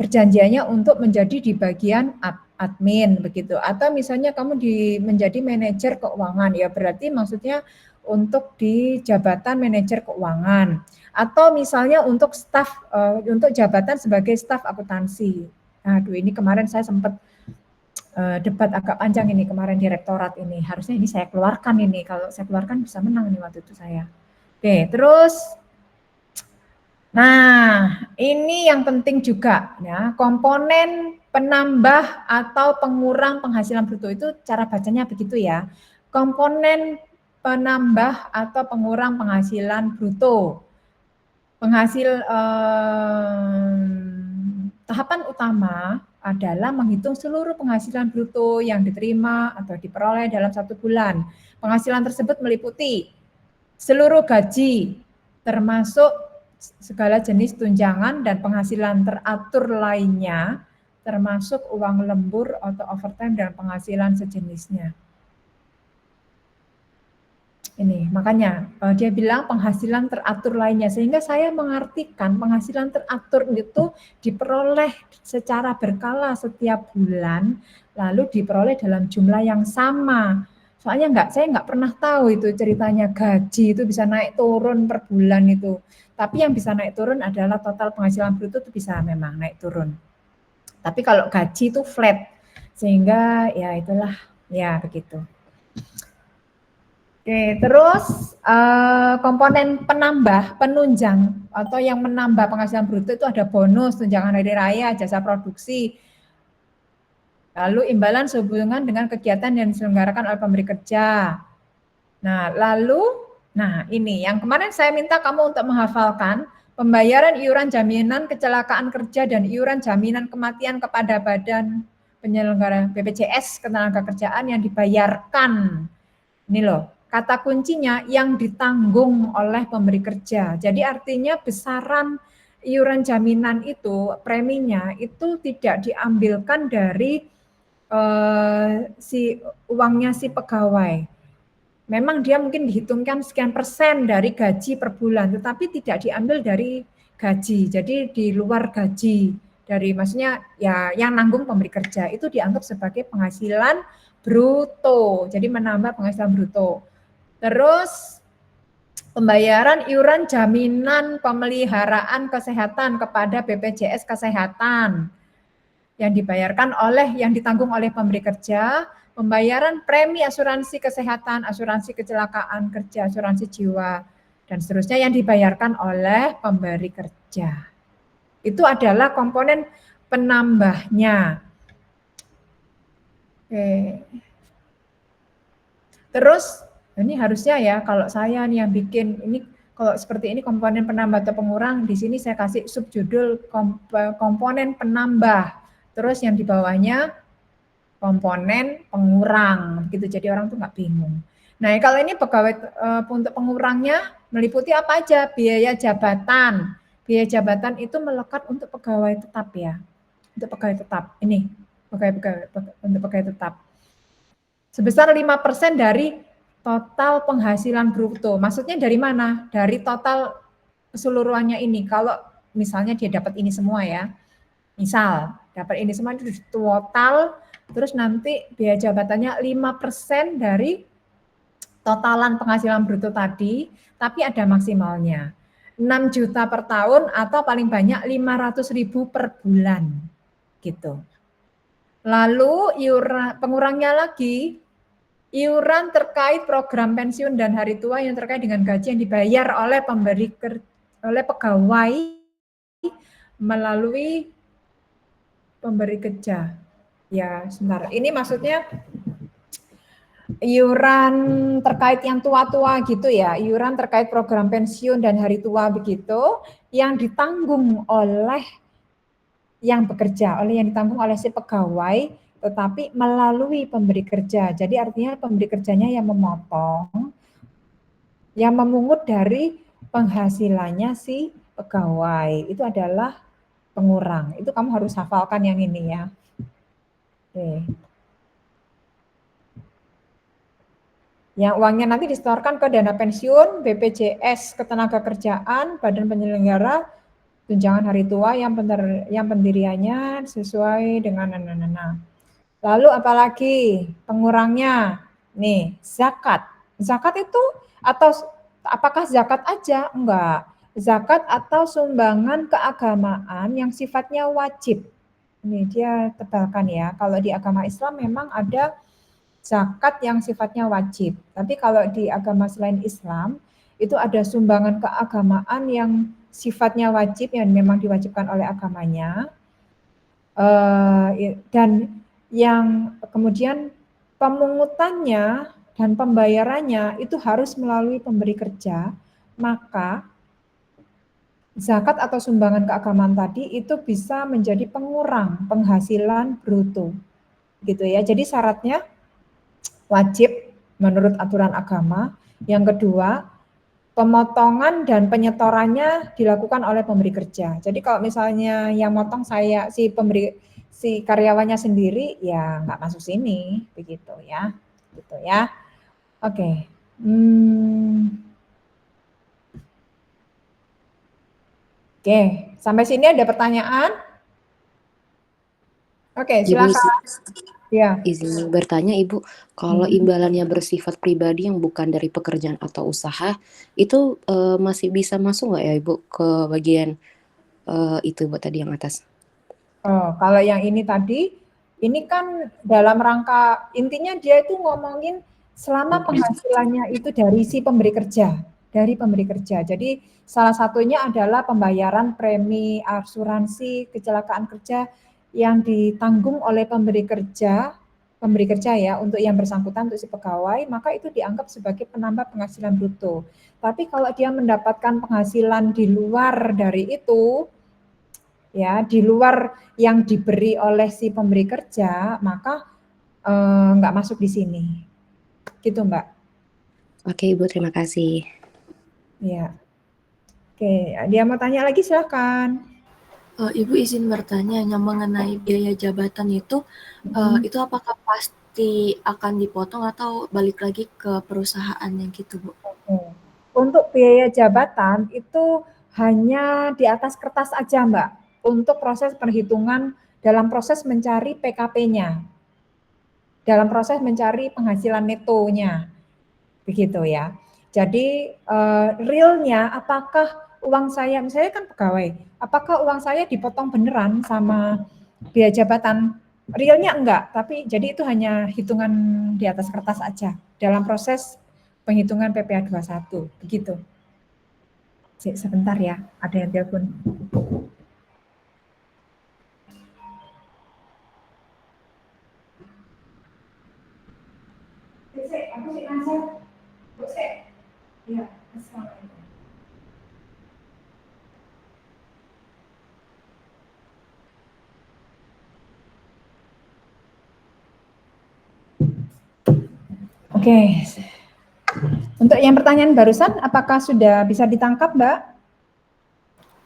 perjanjiannya untuk menjadi di bagian admin begitu. Atau misalnya kamu menjadi manajer keuangan ya berarti maksudnya untuk di jabatan manajer keuangan. Atau misalnya untuk staf untuk jabatan sebagai staf akuntansi. Aduh ini kemarin saya sempat debat agak panjang ini kemarin direktorat ini. Harusnya ini saya keluarkan ini. Kalau saya keluarkan bisa menang nih waktu itu saya. Oke, terus nah, ini yang penting juga ya, komponen penambah atau pengurang penghasilan bruto itu cara bacanya begitu ya. Komponen penambah atau pengurang penghasilan bruto. Tahapan utama adalah menghitung seluruh penghasilan bruto yang diterima atau diperoleh dalam 1 bulan. Penghasilan tersebut meliputi seluruh gaji, termasuk segala jenis tunjangan dan penghasilan teratur lainnya, termasuk uang lembur atau overtime dan penghasilan sejenisnya. Ini makanya dia bilang penghasilan teratur lainnya, sehingga saya mengartikan penghasilan teratur itu diperoleh secara berkala setiap bulan, lalu diperoleh dalam jumlah yang sama. Soalnya saya nggak pernah tahu itu ceritanya gaji itu bisa naik turun per bulan itu. Tapi yang bisa naik turun adalah total penghasilan bruto itu bisa memang naik turun. Tapi kalau gaji itu flat, sehingga ya itulah ya begitu. Oke, terus komponen penambah, penunjang atau yang menambah penghasilan bruto itu ada bonus, tunjangan hari raya, jasa produksi, lalu imbalan sehubungan dengan kegiatan yang diselenggarakan oleh pemberi kerja. Nah ini yang kemarin saya minta kamu untuk menghafalkan pembayaran iuran jaminan kecelakaan kerja dan iuran jaminan kematian kepada badan penyelenggara BPJS Ketenagakerjaan yang dibayarkan. Ini loh. Kata kuncinya yang ditanggung oleh pemberi kerja. Jadi artinya besaran iuran jaminan itu, preminya itu tidak diambilkan dari uangnya si pegawai. Memang dia mungkin dihitungkan sekian persen dari gaji per bulan, tetapi tidak diambil dari gaji. Jadi di luar gaji dari maksudnya ya yang nanggung pemberi kerja itu dianggap sebagai penghasilan bruto. Jadi menambah penghasilan bruto. Terus pembayaran iuran jaminan pemeliharaan kesehatan kepada BPJS Kesehatan yang ditanggung oleh pemberi kerja, pembayaran premi asuransi kesehatan, asuransi kecelakaan kerja, asuransi jiwa, dan seterusnya yang dibayarkan oleh pemberi kerja. Itu adalah komponen penambahnya. Oke. Terus ini harusnya ya kalau saya nih yang bikin ini kalau seperti ini komponen penambah atau pengurang, di sini saya kasih subjudul komponen penambah. Terus yang di bawahnya komponen pengurang gitu. Jadi orang tuh nggak bingung. Nah, kalau ini pegawai untuk pengurangnya meliputi apa aja? Biaya jabatan. Biaya jabatan itu melekat untuk pegawai tetap ya. Untuk pegawai tetap. Ini untuk pegawai tetap. Sebesar 5% dari total penghasilan bruto. Maksudnya dari mana? Dari total keseluruhannya ini. Kalau misalnya dia dapat ini semua ya. Misal dapat ini semua itu total, terus nanti biaya jabatannya 5% dari totalan penghasilan bruto tadi, tapi ada maksimalnya. 6 juta per tahun atau paling banyak 500.000 per bulan. Gitu. Lalu pengurangnya lagi, iuran terkait program pensiun dan hari tua yang terkait dengan gaji yang dibayar oleh pegawai melalui pemberi kerja. Ya, sebentar. Ini maksudnya iuran terkait yang tua-tua gitu ya, iuran terkait program pensiun dan hari tua begitu, yang ditanggung oleh yang bekerja, yang ditanggung oleh si pegawai, tetapi melalui pemberi kerja. Jadi artinya pemberi kerjanya yang memotong, yang memungut dari penghasilannya si pegawai. Itu adalah pengurang. Itu kamu harus hafalkan yang ini ya. Oke. Yang uangnya nanti disetorkan ke dana pensiun, BPJS Ketenagakerjaan, Badan Penyelenggara tunjangan hari tua yang pendiriannya sesuai dengan Lalu apalagi pengurangnya? Nih, zakat. Zakat itu atau apakah zakat aja? Enggak. Zakat atau sumbangan keagamaan yang sifatnya wajib. Ini dia tebalkan ya. Kalau di agama Islam memang ada zakat yang sifatnya wajib. Tapi kalau di agama selain Islam, itu ada sumbangan keagamaan yang sifatnya wajib, yang memang diwajibkan oleh agamanya. Dan yang kemudian pemungutannya dan pembayarannya itu harus melalui pemberi kerja, maka zakat atau sumbangan keagamaan tadi itu bisa menjadi pengurang penghasilan bruto. Gitu ya. Jadi syaratnya wajib menurut aturan agama. Yang kedua, pemotongan dan penyetorannya dilakukan oleh pemberi kerja. Jadi kalau misalnya yang motong si karyawannya sendiri, ya nggak masuk sini, begitu ya, gitu ya. Oke. Oke, sampai sini ada pertanyaan? Oke, Ibu silakan. Ya. izin bertanya Ibu, kalau imbalannya bersifat pribadi yang bukan dari pekerjaan atau usaha, itu masih bisa masuk nggak ya Ibu ke bagian itu Ibu tadi yang atas? Oh, kalau yang ini tadi, ini kan dalam rangka, intinya dia itu ngomongin selama penghasilannya itu dari si pemberi kerja, dari pemberi kerja. Jadi salah satunya adalah pembayaran premi asuransi kecelakaan kerja yang ditanggung oleh pemberi kerja ya untuk yang bersangkutan untuk si pegawai, maka itu dianggap sebagai penambah penghasilan bruto. Tapi kalau dia mendapatkan penghasilan di luar dari itu, ya di luar yang diberi oleh si pemberi kerja, maka nggak masuk di sini, gitu Mbak. Oke Ibu, terima kasih. Ya, oke. Dia mau tanya lagi silakan. Ibu izin bertanya yang mengenai biaya jabatan itu apakah pasti akan dipotong atau balik lagi ke perusahaannya gitu Bu? Oke. Untuk biaya jabatan itu hanya di atas kertas aja Mbak, untuk proses perhitungan dalam proses mencari PKP-nya, dalam proses mencari penghasilan netonya, begitu ya. Jadi realnya apakah uang saya, misalnya kan pegawai, apakah uang saya dipotong beneran sama biaya jabatan? Realnya enggak, tapi jadi itu hanya hitungan di atas kertas aja dalam proses penghitungan PPh 21, begitu. Sebentar ya, ada yang telepon. Aku sih Nasir. Iya, assalamualaikum. Oke. Untuk yang pertanyaan barusan, apakah sudah bisa ditangkap, Mbak?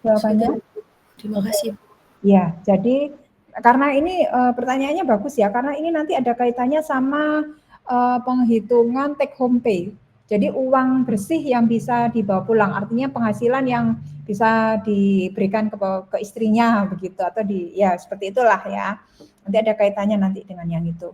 Jawabannya? Terima kasih. Ya, jadi karena ini pertanyaannya bagus ya, karena ini nanti ada kaitannya sama penghitungan take home pay. Jadi uang bersih yang bisa dibawa pulang, artinya penghasilan yang bisa diberikan ke istrinya begitu, atau ya seperti itulah ya. Nanti ada kaitannya nanti dengan yang itu.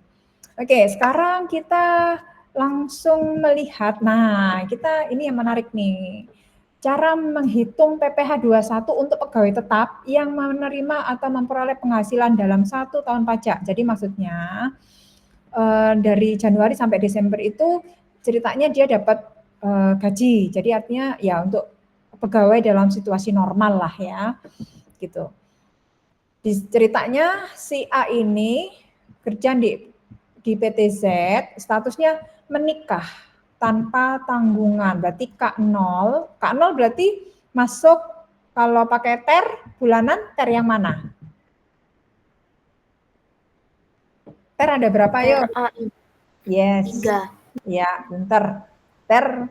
Oke, sekarang kita langsung melihat. Nah, kita ini yang menarik nih. Cara menghitung PPh 21 untuk pegawai tetap yang menerima atau memperoleh penghasilan dalam 1 tahun pajak. Jadi maksudnya dari Januari sampai Desember itu ceritanya dia dapat gaji. Jadi artinya ya untuk pegawai dalam situasi normal lah ya, gitu. Di ceritanya si A ini kerja di PTZ, statusnya menikah tanpa tanggungan, berarti K0. K0 berarti masuk kalau pakai TER bulanan, TER yang mana? TER ada berapa yuk? Yes. 3. Ya, bentar. TER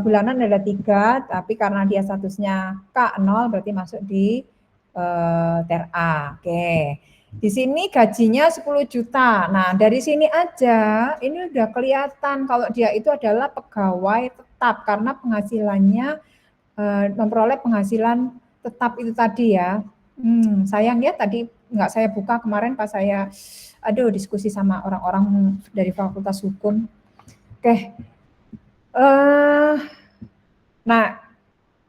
bulanan ada 3, tapi karena dia statusnya K0 berarti masuk di TER A. Oke. Di sini gajinya 10 juta. Nah, dari sini aja ini udah kelihatan kalau dia itu adalah pegawai tetap karena penghasilannya memperoleh penghasilan tetap itu tadi ya. Sayang ya tadi nggak saya buka kemarin pas saya diskusi sama orang-orang dari Fakultas Hukum. Oke. Nah,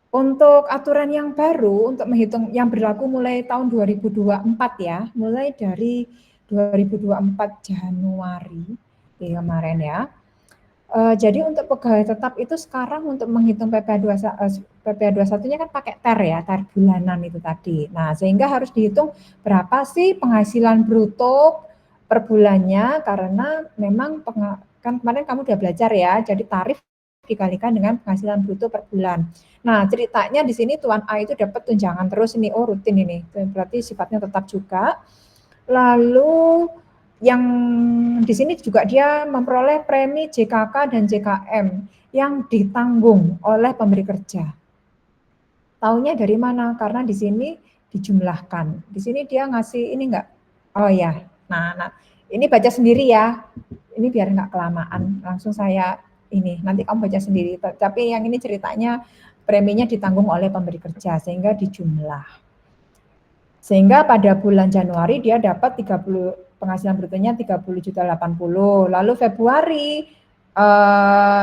untuk aturan yang baru untuk menghitung yang berlaku mulai tahun 2024 ya, mulai dari 2024 Januari kemarin ya. Jadi untuk pegawai tetap itu sekarang untuk menghitung PPh 21-nya kan pakai TER ya, TER bulanan itu tadi. Nah, sehingga harus dihitung berapa sih penghasilan bruto per bulannya karena memang kan kemarin kamu udah belajar ya, jadi tarif dikalikan dengan penghasilan bruto per bulan. Nah, ceritanya di sini Tuan A itu dapat tunjangan terus ini, rutin ini, berarti sifatnya tetap juga. Lalu yang di sini juga dia memperoleh premi JKK dan JKM yang ditanggung oleh pemberi kerja. Taunya dari mana? Karena di sini dijumlahkan. Di sini dia ngasih ini enggak? Oh ya, nah ini baca sendiri ya. Ini biar enggak kelamaan. Langsung saya ini. Nanti kamu baca sendiri. Tapi yang ini ceritanya preminya ditanggung oleh pemberi kerja sehingga dijumlah. Sehingga pada bulan Januari dia dapat 30 penghasilan brutonya 30.080. Lalu Februari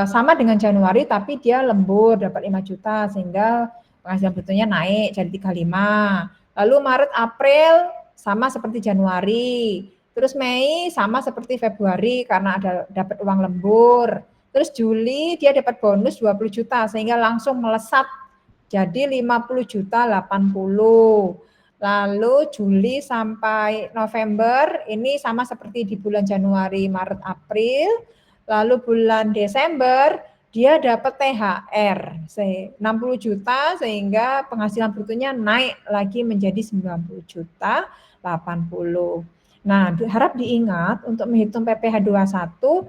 sama dengan Januari tapi dia lembur dapat 5 juta sehingga penghasilan brutonya naik jadi 35. Lalu Maret April sama seperti Januari. Terus Mei sama seperti Februari karena ada dapat uang lembur. Terus Juli dia dapat bonus 20 juta sehingga langsung melesat jadi 50 juta 80. Lalu Juli sampai November ini sama seperti di bulan Januari, Maret, April. Lalu bulan Desember dia dapat THR 60 juta sehingga penghasilan brutonya naik lagi menjadi 90 juta 80. Nah, harap diingat untuk menghitung PPh 21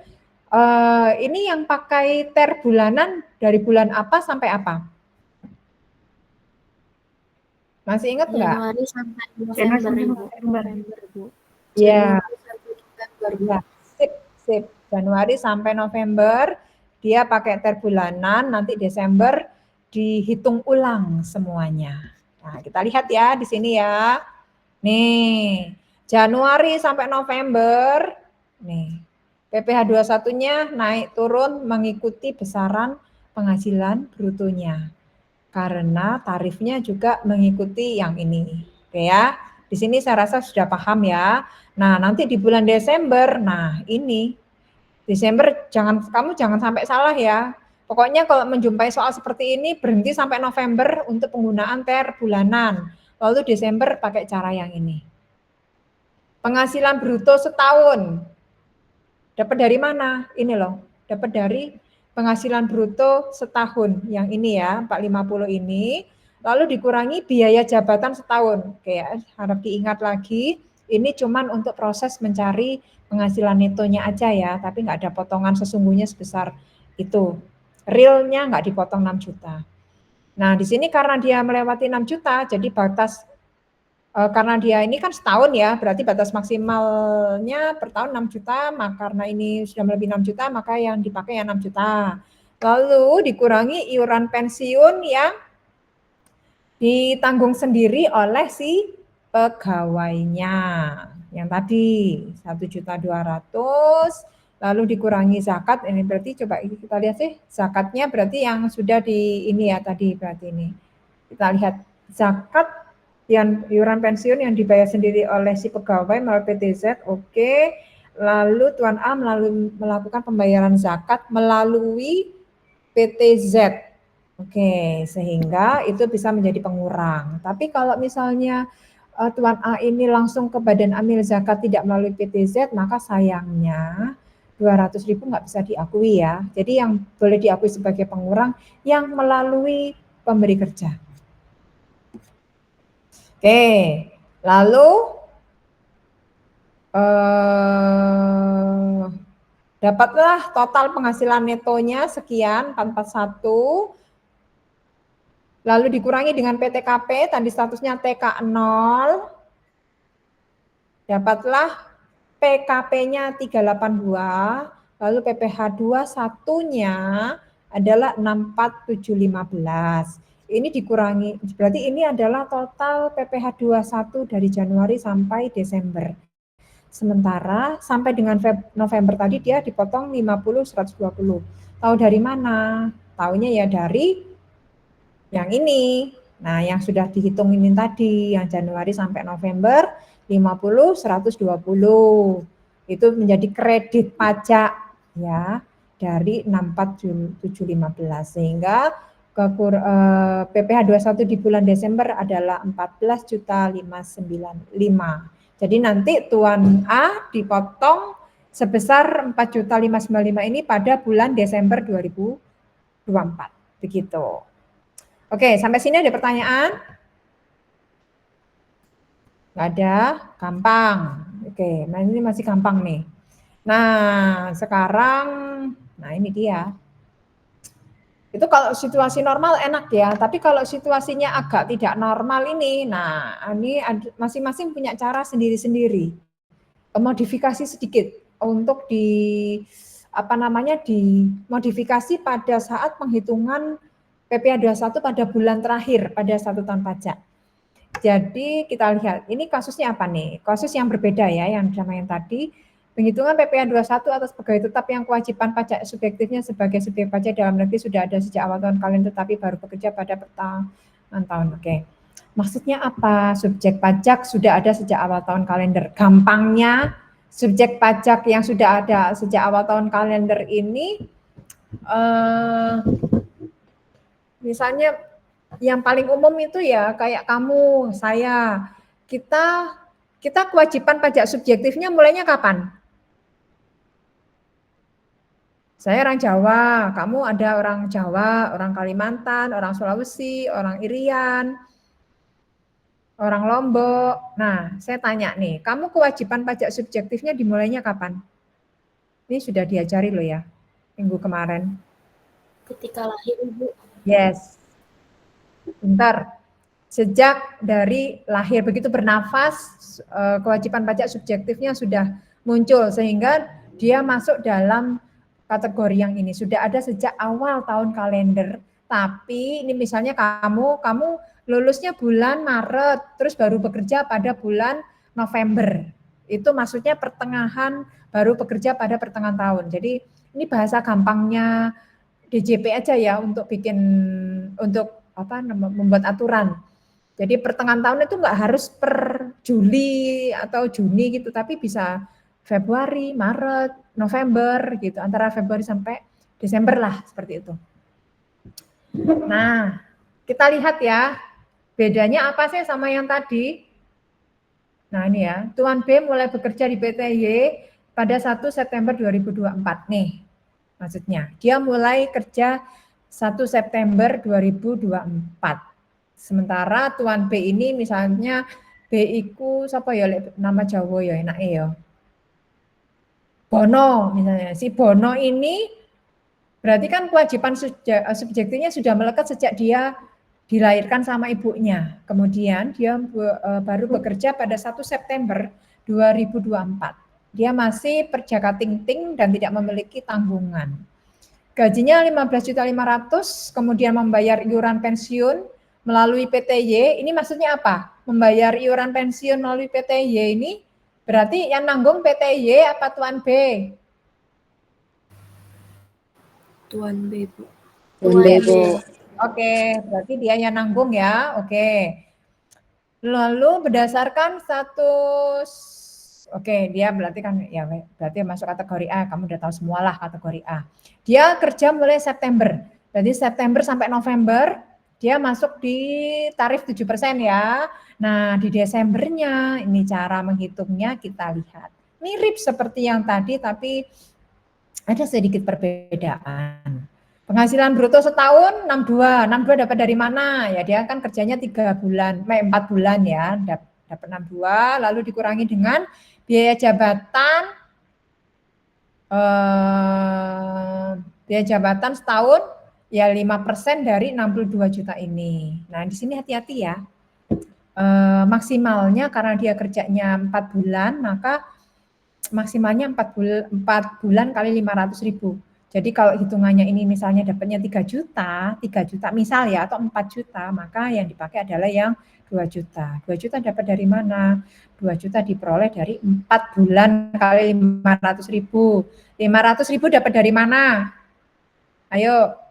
ini yang pakai TER bulanan dari bulan apa sampai apa? Masih ingat nggak? Januari sampai November, Bu. Iya. November. Sip. Januari sampai November dia pakai TER bulanan, nanti Desember dihitung ulang semuanya. Nah, kita lihat ya di sini ya. Nih, Januari sampai November, nih, PPh 21-nya naik turun mengikuti besaran penghasilan brutonya. Karena tarifnya juga mengikuti yang ini. Oke ya. Di sini saya rasa sudah paham ya. Nah, nanti di bulan Desember, nah ini Desember kamu jangan sampai salah ya. Pokoknya kalau menjumpai soal seperti ini berhenti sampai November untuk penggunaan TER bulanan. Lalu Desember pakai cara yang ini. Penghasilan bruto setahun. Dapat dari mana? Ini loh. Dapat dari penghasilan bruto setahun. Yang ini ya, 450 ini. Lalu dikurangi biaya jabatan setahun. Oke ya, harap diingat lagi. Ini cuman untuk proses mencari penghasilan netonya aja ya, tapi nggak ada potongan sesungguhnya sebesar itu. Realnya nggak dipotong 6 juta. Nah, di sini karena dia melewati 6 juta, jadi batas karena dia ini kan setahun ya, berarti batas maksimalnya per tahun 6 juta, maka karena ini sudah melebihi 6 juta, maka yang dipakai yang 6 juta. Lalu dikurangi iuran pensiun yang ditanggung sendiri oleh si pegawainya. Yang tadi 1.200.000, lalu dikurangi zakat, ini berarti coba kita lihat sih, zakatnya berarti yang sudah di ini ya tadi berarti ini. Kita lihat zakat yang iuran pensiun yang dibayar sendiri oleh si pegawai melalui PTZ, oke. Lalu Tuan A melakukan pembayaran zakat melalui PTZ, oke, sehingga itu bisa menjadi pengurang. Tapi kalau misalnya Tuan A ini langsung ke Badan Amil Zakat tidak melalui PTZ, maka sayangnya 200.000 nggak bisa diakui ya. Jadi yang boleh diakui sebagai pengurang yang melalui pemberi kerja. Oke, lalu dapatlah total penghasilan netonya sekian 441, lalu dikurangi dengan PTKP, tadi statusnya TK 0, dapatlah PKP-nya 382, lalu PPh 21-nya adalah 64715. Ini dikurangi, berarti ini adalah total PPh 21 dari Januari sampai Desember. Sementara sampai dengan November tadi dia dipotong 50, 120. Tahu dari mana? Taunya ya dari yang ini. Nah, yang sudah dihitung ini tadi, yang Januari sampai November 50, 120. Itu menjadi kredit pajak ya dari 64715 sehingga PPh 21 di bulan Desember adalah 14.595. Jadi nanti Tuan A dipotong sebesar 4.595 ini pada bulan Desember 2024. Begitu. Oke, sampai sini ada pertanyaan? Nggak ada? Gampang. Oke, nah ini masih gampang nih. Nah, sekarang, nah ini dia. Itu kalau situasi normal enak ya, tapi kalau situasinya agak tidak normal ini, nah ini masing-masing punya cara sendiri-sendiri. Modifikasi sedikit untuk di dimodifikasi pada saat penghitungan PPh 21 pada bulan terakhir pada 1 tahun pajak. Jadi kita lihat, ini kasusnya apa nih? Kasus yang berbeda ya, yang sama yang tadi. Penghitungan PPh 21 atas pegawai tetap yang kewajiban pajak subjektifnya sebagai subjek pajak dalam negeri sudah ada sejak awal tahun kalender tetapi baru bekerja pada pertengahan tahun. Oke. Maksudnya apa? Subjek pajak sudah ada sejak awal tahun kalender. Gampangnya, subjek pajak yang sudah ada sejak awal tahun kalender ini, misalnya yang paling umum itu ya kayak kamu, saya, kita kewajiban pajak subjektifnya mulainya kapan? Saya orang Jawa, kamu ada orang Jawa, orang Kalimantan, orang Sulawesi, orang Irian, orang Lombok. Nah, saya tanya nih, kamu kewajiban pajak subjektifnya dimulainya kapan? Ini sudah diajari loh ya, minggu kemarin. Ketika lahir, Ibu. Yes. Bentar. Sejak dari lahir, begitu bernafas, kewajiban pajak subjektifnya sudah muncul sehingga dia masuk dalam kategori yang ini. Sudah ada sejak awal tahun kalender, tapi ini misalnya kamu lulusnya bulan Maret, terus baru bekerja pada bulan November. Itu maksudnya pertengahan, baru bekerja pada pertengahan tahun. Jadi ini bahasa gampangnya DJP aja ya untuk membuat aturan. Jadi pertengahan tahun itu nggak harus per Juli atau Juni gitu, tapi bisa Februari, Maret, November gitu, antara Februari sampai Desember lah seperti itu. Nah, kita lihat ya, bedanya apa sih sama yang tadi? Nah ini ya, Tuan B mulai bekerja di PTY pada 1 September 2024 nih, maksudnya. Dia mulai kerja 1 September 2024. Sementara Tuan B ini misalnya B iku siapa ya nama Jawa ya enake ya. Bono misalnya. Si Bono ini berarti kan kewajiban subjektifnya sudah melekat sejak dia dilahirkan sama ibunya. Kemudian dia baru bekerja pada 1 September 2024. Dia masih perjaka ting-ting dan tidak memiliki tanggungan. Gajinya 15.500.000, kemudian membayar iuran pensiun melalui PTY. Ini maksudnya apa? Membayar iuran pensiun melalui PTY ini berarti yang nanggung PTY apa Tuan B? Tuan B, Bu. Tuan B, Bu. Oke, berarti dia yang nanggung ya. Oke. Lalu berdasarkan status, oke, dia berarti kan ya berarti masuk kategori A. Kamu udah tahu semualah kategori A. Dia kerja mulai September. Jadi September sampai November dia masuk di tarif 7% ya. Nah, di Desembernya ini cara menghitungnya kita lihat. Mirip seperti yang tadi tapi ada sedikit perbedaan. Penghasilan bruto setahun 62. 62 dapat dari mana? Ya dia kan kerjanya 3 bulan, 4 bulan ya, dapat 62 lalu dikurangi dengan biaya jabatan setahun ya 5% dari 62 juta ini. Nah, di sini hati-hati ya. Maksimalnya karena dia kerjanya 4 bulan, maka maksimalnya 4 bulan kali 500.000. Jadi kalau hitungannya ini misalnya dapatnya 3 juta misal ya, atau 4 juta, maka yang dipakai adalah yang 2 juta. 2 juta dapat dari mana? 2 juta diperoleh dari 4 bulan kali 500.000. 500.000 dapat dari mana? Ayo.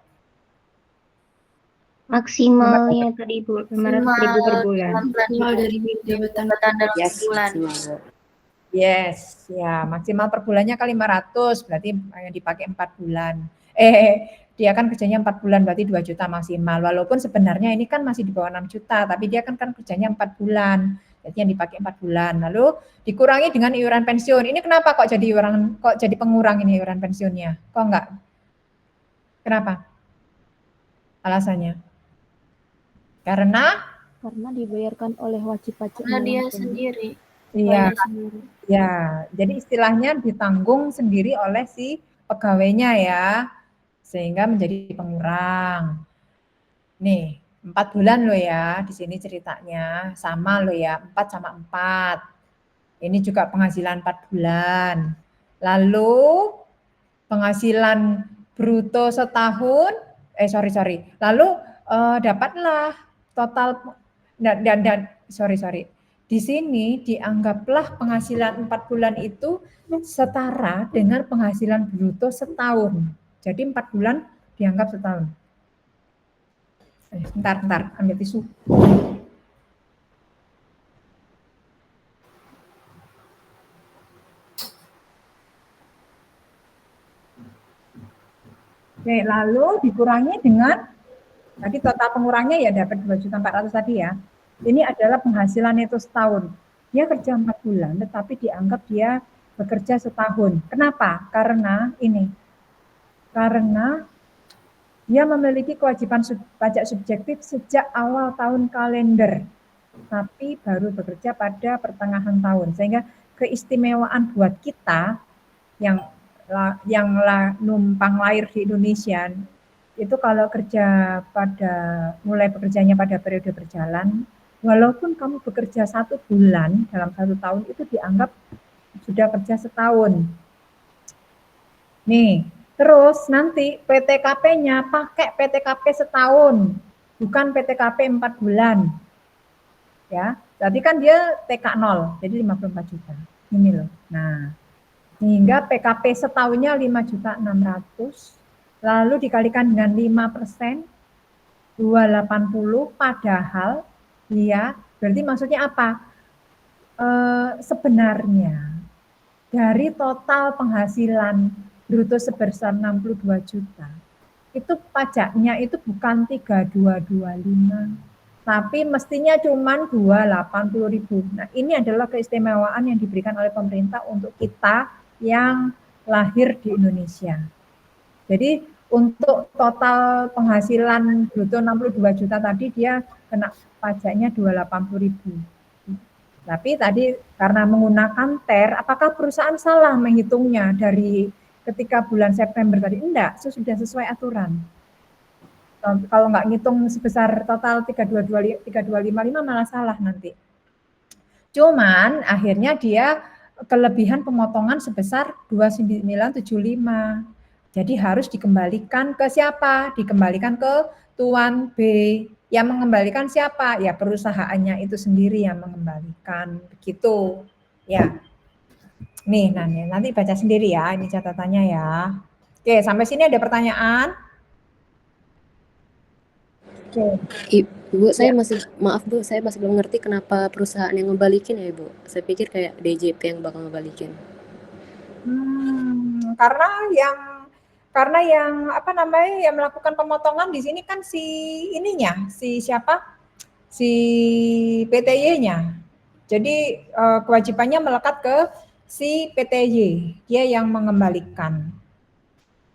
Maksimalnya tadi Bu, 500.000 per bulan. Maksimal dari jabatan dalam Yes, bulan. Yes, ya maksimal per bulannya kali 500, berarti yang dipakai 4 bulan. Dia kan kerjanya 4 bulan, berarti 2 juta maksimal. Walaupun sebenarnya ini kan masih di bawah 6 juta, tapi dia kan kerjanya 4 bulan. Jadi yang dipakai 4 bulan. Lalu dikurangi dengan iuran pensiun. Ini kenapa kok jadi pengurang ini iuran pensiunnya? Kok enggak? Kenapa? Alasannya? Karena dibayarkan oleh wajib pajak. Karena dia sendiri. iya. Ya, jadi istilahnya ditanggung sendiri oleh si pegawainya ya, sehingga menjadi pengurang. Nih, 4 bulan loh ya, di sini ceritanya, sama loh ya, 4 sama 4. Ini juga penghasilan 4 bulan. Lalu penghasilan bruto setahun, lalu dapatlah total di sini dianggaplah penghasilan 4 bulan itu setara dengan penghasilan bruto setahun. Jadi 4 bulan dianggap setahun. Bentar, ambil tisu. Oke, lalu dikurangi dengan tadi total pengurangnya ya dapat 2.400.000 tadi ya. Ini adalah penghasilan itu setahun. Dia kerja 4 bulan, tetapi dianggap dia bekerja setahun. Kenapa? Karena dia memiliki kewajiban pajak subjektif sejak awal tahun kalender, tapi baru bekerja pada pertengahan tahun. Sehingga keistimewaan buat kita yang numpang lahir di Indonesia, itu kalau kerja mulai bekerjanya pada periode berjalan, walaupun kamu bekerja 1 bulan dalam 1 tahun, itu dianggap sudah kerja setahun. Nih, terus nanti PTKP-nya pakai PTKP setahun, bukan PTKP 4 bulan. Ya, jadi kan dia TK 0, jadi 54 juta. Ini loh. Nah, sehingga PKP setahunnya 5.600.000, lalu dikalikan dengan 5%, 280, padahal ya, berarti maksudnya apa? Sebenarnya dari total penghasilan bruto sebesar 62 juta, itu pajaknya itu bukan 3.225, tapi mestinya cuma 280.000. Nah, ini adalah keistimewaan yang diberikan oleh pemerintah untuk kita yang lahir di Indonesia. Jadi untuk total penghasilan bruto 62 juta tadi dia kena pajaknya 280.000. Tapi tadi karena menggunakan TER, apakah perusahaan salah menghitungnya dari ketika bulan September tadi? Enggak, sudah sesuai aturan. Kalau nggak ngitung sebesar total 3.255 malah salah nanti. Cuman akhirnya dia kelebihan pemotongan sebesar 2.975. Jadi harus dikembalikan ke siapa? Dikembalikan ke Tuan B. Yang mengembalikan siapa? Ya perusahaannya itu sendiri yang mengembalikan. Begitu. Ya. Nih, nanti baca sendiri ya. Ini catatannya ya. Oke, sampai sini ada pertanyaan? Oke. Ibu, saya masih belum ngerti kenapa perusahaan yang ngebalikin ya, Ibu. Saya pikir kayak DJP yang bakal ngebalikin. Karena yang yang melakukan pemotongan di sini kan si PTY-nya. Jadi kewajibannya melekat ke si PTY, dia yang mengembalikan.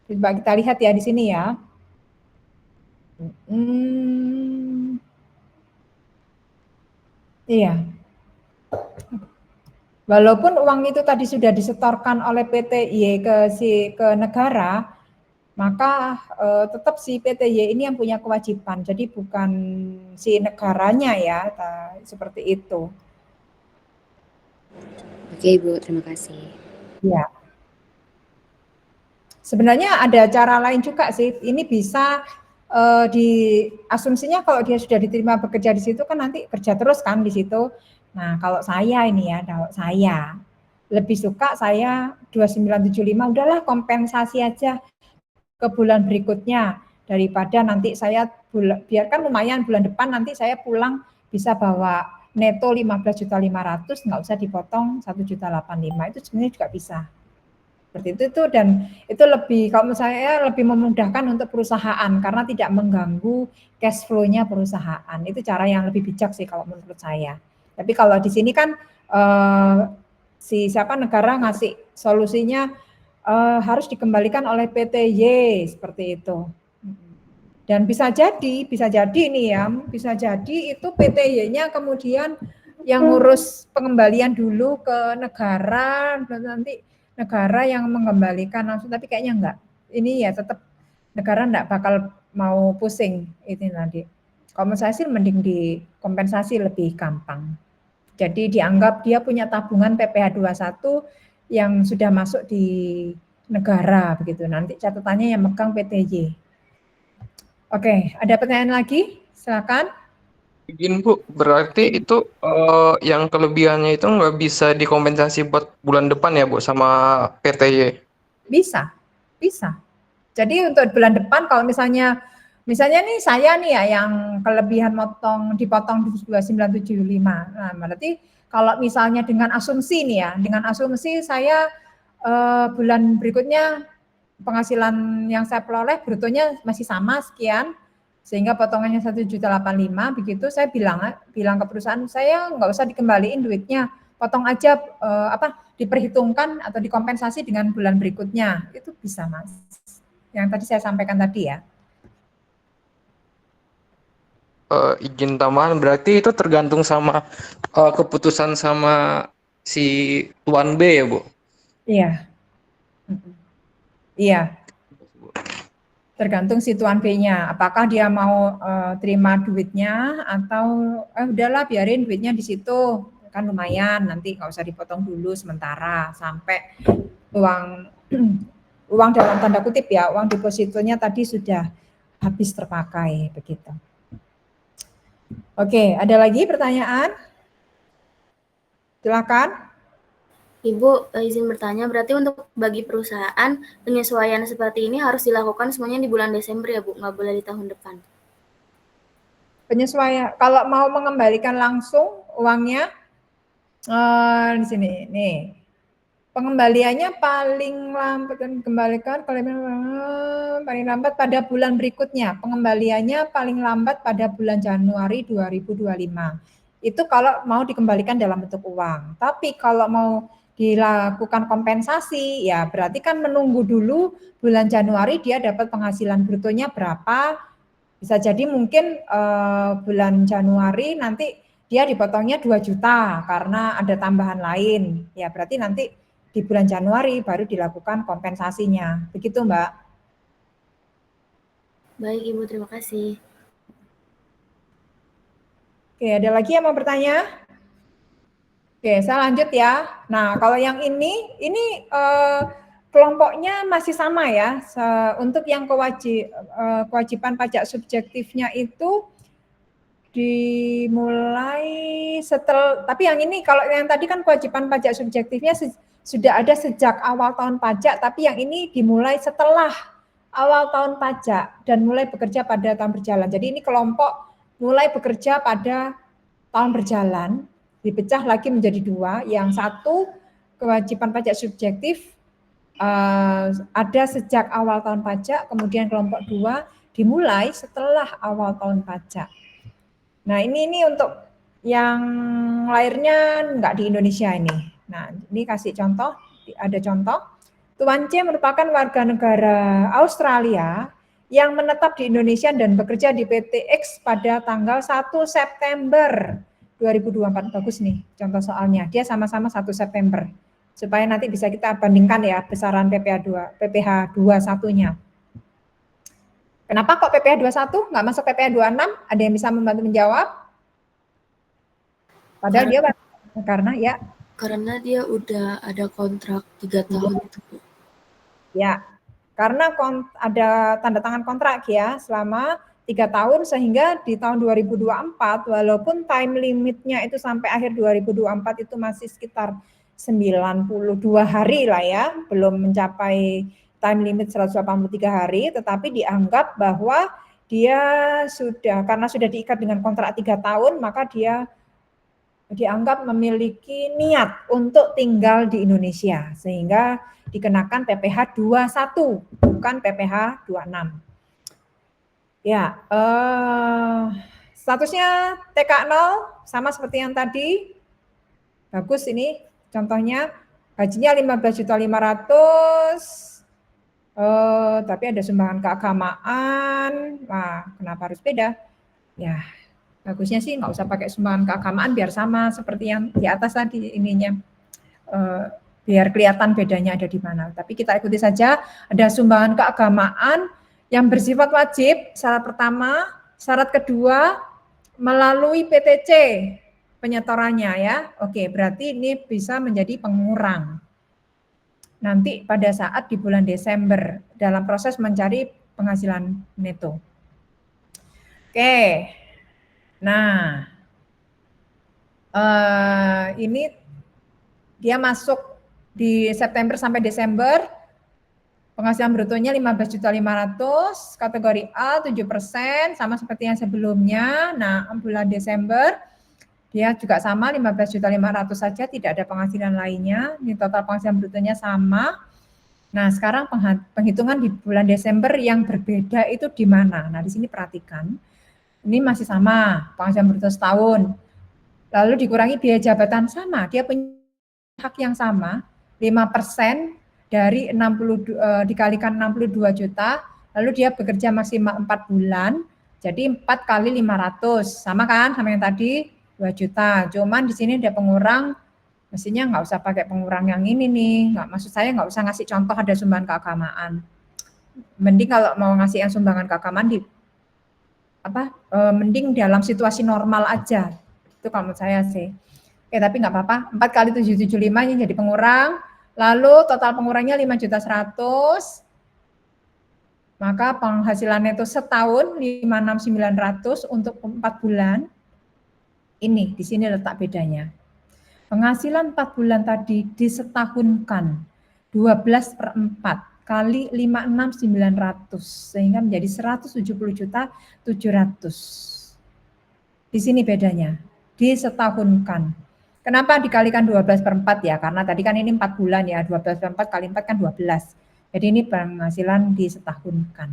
Coba kita lihat ya di sini ya. Iya. Walaupun uang itu tadi sudah disetorkan oleh PTY ke negara, maka tetap si PTY ini yang punya kewajiban. Jadi bukan si negaranya ya, seperti itu. Oke, Ibu, terima kasih. Ya. Sebenarnya ada cara lain juga sih. Ini bisa asumsinya kalau dia sudah diterima bekerja di situ kan nanti kerja terus kan di situ. Nah, kalau saya lebih suka saya 2975 udahlah kompensasi aja ke bulan berikutnya daripada nanti saya biarkan lumayan bulan depan nanti saya pulang bisa bawa neto 15.500.000 nggak usah dipotong 1.085.000 itu sebenarnya juga bisa. Seperti itu dan itu lebih kalau saya lebih memudahkan untuk perusahaan karena tidak mengganggu cash flow-nya perusahaan. Itu cara yang lebih bijak sih kalau menurut saya. Tapi kalau di sini kan negara ngasih solusinya harus dikembalikan oleh PTY seperti itu. Dan bisa jadi nih ya, bisa jadi itu PTY-nya kemudian yang ngurus pengembalian dulu ke negara dan nanti negara yang mengembalikan langsung, tapi kayaknya enggak. Ini ya tetap negara enggak bakal mau pusing itu nanti. Kalau saya sih mending dikompensasi lebih gampang. Jadi dianggap dia punya tabungan PPh 21 yang sudah masuk di negara begitu. Nanti catatannya yang megang PTY. Oke, ada pertanyaan lagi? Silakan. Izin Bu, berarti itu yang kelebihannya itu nggak bisa dikompensasi buat bulan depan ya Bu sama PTY? Bisa, bisa. Jadi untuk bulan depan kalau misalnya nih saya nih ya yang kelebihan dipotong 2975. Nah, berarti kalau misalnya dengan asumsi nih ya, dengan asumsi saya bulan berikutnya penghasilan yang saya peroleh brutonya masih sama sekian, sehingga potongannya 1.085.000 begitu, saya bilang ke perusahaan saya nggak usah dikembaliin duitnya, potong aja diperhitungkan atau dikompensasi dengan bulan berikutnya, itu bisa Mas. Yang tadi saya sampaikan tadi ya. Izin tambahan berarti itu tergantung sama keputusan sama si tuan B ya Bu? Iya. Iya. Tergantung si tuan B-nya, apakah dia mau terima duitnya atau udahlah biarin duitnya di situ, kan lumayan, nanti nggak usah dipotong dulu sementara sampai uang dalam tanda kutip ya, uang depositonya tadi sudah habis terpakai begitu. Oke, ada lagi pertanyaan? Silakan. Ibu izin bertanya, berarti untuk bagi perusahaan penyesuaian seperti ini harus dilakukan semuanya di bulan Desember ya Bu, nggak boleh di tahun depan? Penyesuaian, kalau mau mengembalikan langsung uangnya di sini, nih. Pengembaliannya paling lambat paling lambat pada bulan berikutnya. Pengembaliannya paling lambat pada bulan Januari 2025. Itu kalau mau dikembalikan dalam bentuk uang. Tapi kalau mau dilakukan kompensasi, ya berarti kan menunggu dulu bulan Januari dia dapat penghasilan brutonya berapa. Bisa jadi mungkin bulan Januari nanti dia dipotongnya 2 juta karena ada tambahan lain. Ya berarti nanti di bulan Januari baru dilakukan kompensasinya. Begitu Mbak. Baik Ibu, terima kasih. Oke, ada lagi yang mau bertanya? Oke, saya lanjut ya. Nah, kalau yang ini kelompoknya masih sama ya. Untuk yang kewajiban pajak subjektifnya itu dimulai tapi yang ini kalau yang tadi kan kewajiban pajak subjektifnya sudah ada sejak awal tahun pajak, tapi yang ini dimulai setelah awal tahun pajak dan mulai bekerja pada tahun berjalan. Jadi ini kelompok mulai bekerja pada tahun berjalan, dipecah lagi menjadi dua. Yang satu kewajiban pajak subjektif ada sejak awal tahun pajak, kemudian kelompok dua dimulai setelah awal tahun pajak. Nah ini untuk yang lahirnya nggak di Indonesia ini. Nah, ini kasih contoh, ada contoh. Tuan C merupakan warga negara Australia yang menetap di Indonesia dan bekerja di PT X pada tanggal 1 September 2024. Bagus nih contoh soalnya. Dia sama-sama 1 September. Supaya nanti bisa kita bandingkan ya besaran PPh 21-nya. Kenapa kok PPh 21 nggak masuk PPh 26? Ada yang bisa membantu menjawab? Padahal dia karena dia udah ada kontrak 3 tahun itu. Ya, karena ada tanda tangan kontrak ya selama 3 tahun sehingga di tahun 2024 walaupun time limitnya itu sampai akhir 2024 itu masih sekitar 92 hari lah ya, belum mencapai time limit 183 hari, tetapi dianggap bahwa dia karena sudah diikat dengan kontrak 3 tahun, maka dia dianggap memiliki niat untuk tinggal di Indonesia sehingga dikenakan PPh 21 bukan PPh 26. Ya, statusnya TK0 sama seperti yang tadi. Bagus ini contohnya gajinya 15.500.000 tapi ada sumbangan keagamaan. Wah, kenapa harus beda? Ya, bagusnya sih nggak usah pakai sumbangan keagamaan biar sama seperti yang di atas tadi ininya, biar kelihatan bedanya ada di mana. Tapi kita ikuti saja, ada sumbangan keagamaan yang bersifat wajib, syarat pertama. Syarat kedua, melalui PTC penyetorannya ya. Oke, berarti ini bisa menjadi pengurang. nanti pada saat di bulan Desember dalam proses mencari penghasilan neto. Oke, nah ini dia masuk di September sampai Desember, penghasilan brutonya 15.500.000, kategori A 7%, sama seperti yang sebelumnya. Nah, bulan Desember dia juga sama 15.500.000 saja, tidak ada penghasilan lainnya. Ini total penghasilan brutonya sama. Nah, sekarang penghitungan di bulan Desember yang berbeda itu di mana? Nah, di sini perhatikan. Ini masih sama, penghasilan bruto setahun. Lalu dikurangi biaya jabatan sama, dia punya hak yang sama, 5% dari 60 dikalikan 62 juta, lalu dia bekerja maksimal 4 bulan, jadi 4 kali 500, sama kan sama yang tadi 2 juta. Cuman di sini ada pengurang, mestinya nggak usah pakai pengurang yang ini nih, maksud saya nggak usah ngasih contoh ada sumbangan keagamaan. Mending kalau mau ngasih yang sumbangan keagamaan mending dalam situasi normal aja. Itu kalau menurut saya sih. Oke, tapi nggak apa-apa. 4 kali 775 ini jadi pengurang. Lalu total pengurangnya 5.100.000. Maka penghasilan neto setahun 56.900 untuk 4 bulan. Ini di sini letak bedanya. Penghasilan 4 bulan tadi disetahunkan 12/4 kali 56.900 sehingga menjadi 170.700.000. Di sini bedanya, disetahunkan. Kenapa dikalikan 12/4 ya? Karena tadi kan ini 4 bulan ya, 12/4 kali 4 kan 12. Jadi ini penghasilan disetahunkan.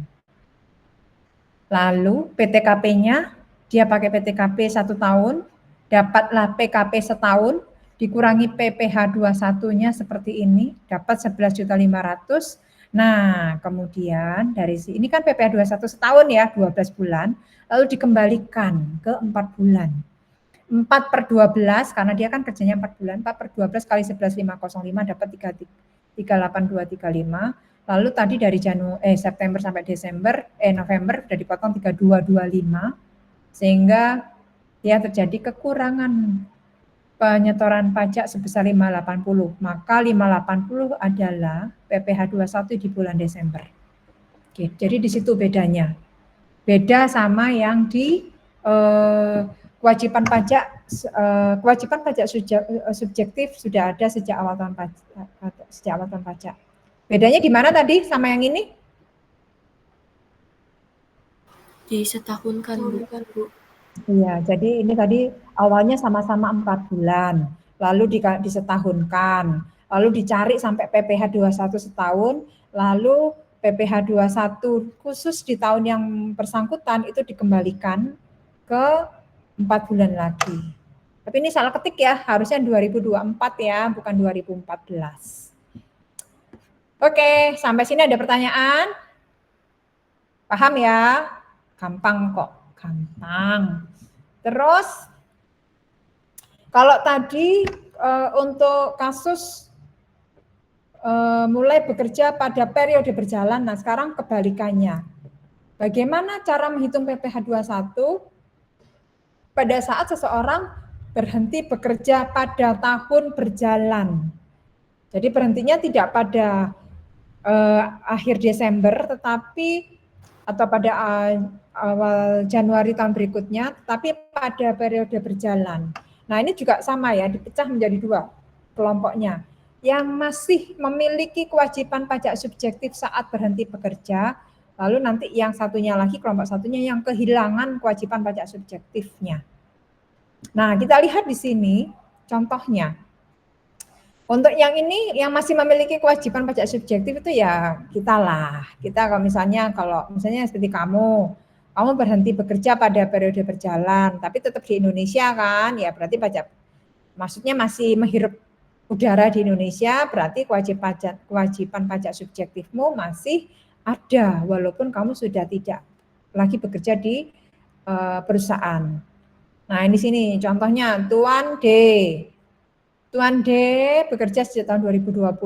Lalu PTKP-nya, dia pakai PTKP 1 tahun, dapatlah PKP setahun, dikurangi PPh 21-nya seperti ini, dapat 11.500.000. Nah, kemudian dari ini kan PPh 21 setahun ya, 12 bulan, lalu dikembalikan ke 4 bulan. 4/12 karena dia kan kerjanya 4 bulan, 4/12 kali 11.505 dapat 38235. Lalu tadi dari September sampai November sudah dipotong 3225 sehingga dia terjadi kekurangan penyetoran pajak sebesar 580. Maka 580 adalah PPh 21 di bulan Desember. Oke, jadi di situ bedanya. Beda sama yang di kewajiban pajak subjektif sudah ada sejak awal tahun pajak. Bedanya di mana tadi sama yang ini? Disetahunkan, Bu. Iya, jadi ini tadi awalnya sama-sama 4 bulan, lalu disetahunkan, lalu dicari sampai PPh 21 setahun, lalu PPh 21 khusus di tahun yang bersangkutan itu dikembalikan ke 4 bulan lagi. Tapi ini salah ketik ya, harusnya 2024 ya, bukan 2014. Oke, sampai sini ada pertanyaan? Paham ya? Gampang kok, gampang. Terus, kalau tadi untuk kasus mulai bekerja pada periode berjalan, nah sekarang kebalikannya. Bagaimana cara menghitung PPh 21 pada saat seseorang berhenti bekerja pada tahun berjalan? Jadi berhentinya tidak pada akhir Desember, tetapi atau pada awal Januari tahun berikutnya, tapi pada periode berjalan. Nah ini juga sama ya, dipecah menjadi 2 kelompoknya. Yang masih memiliki kewajiban pajak subjektif saat berhenti bekerja, lalu nanti yang satunya lagi, kelompok satunya yang kehilangan kewajiban pajak subjektifnya. Nah kita lihat di sini contohnya. Untuk yang ini, yang masih memiliki kewajiban pajak subjektif itu ya kita lah. Kita kalau misalnya seperti kamu berhenti bekerja pada periode berjalan, tapi tetap di Indonesia kan, ya berarti maksudnya masih menghirup udara di Indonesia, berarti kewajiban pajak subjektifmu masih ada, walaupun kamu sudah tidak lagi bekerja di perusahaan. Nah ini sini contohnya Tuan D. Tuan D bekerja sejak tahun 2020,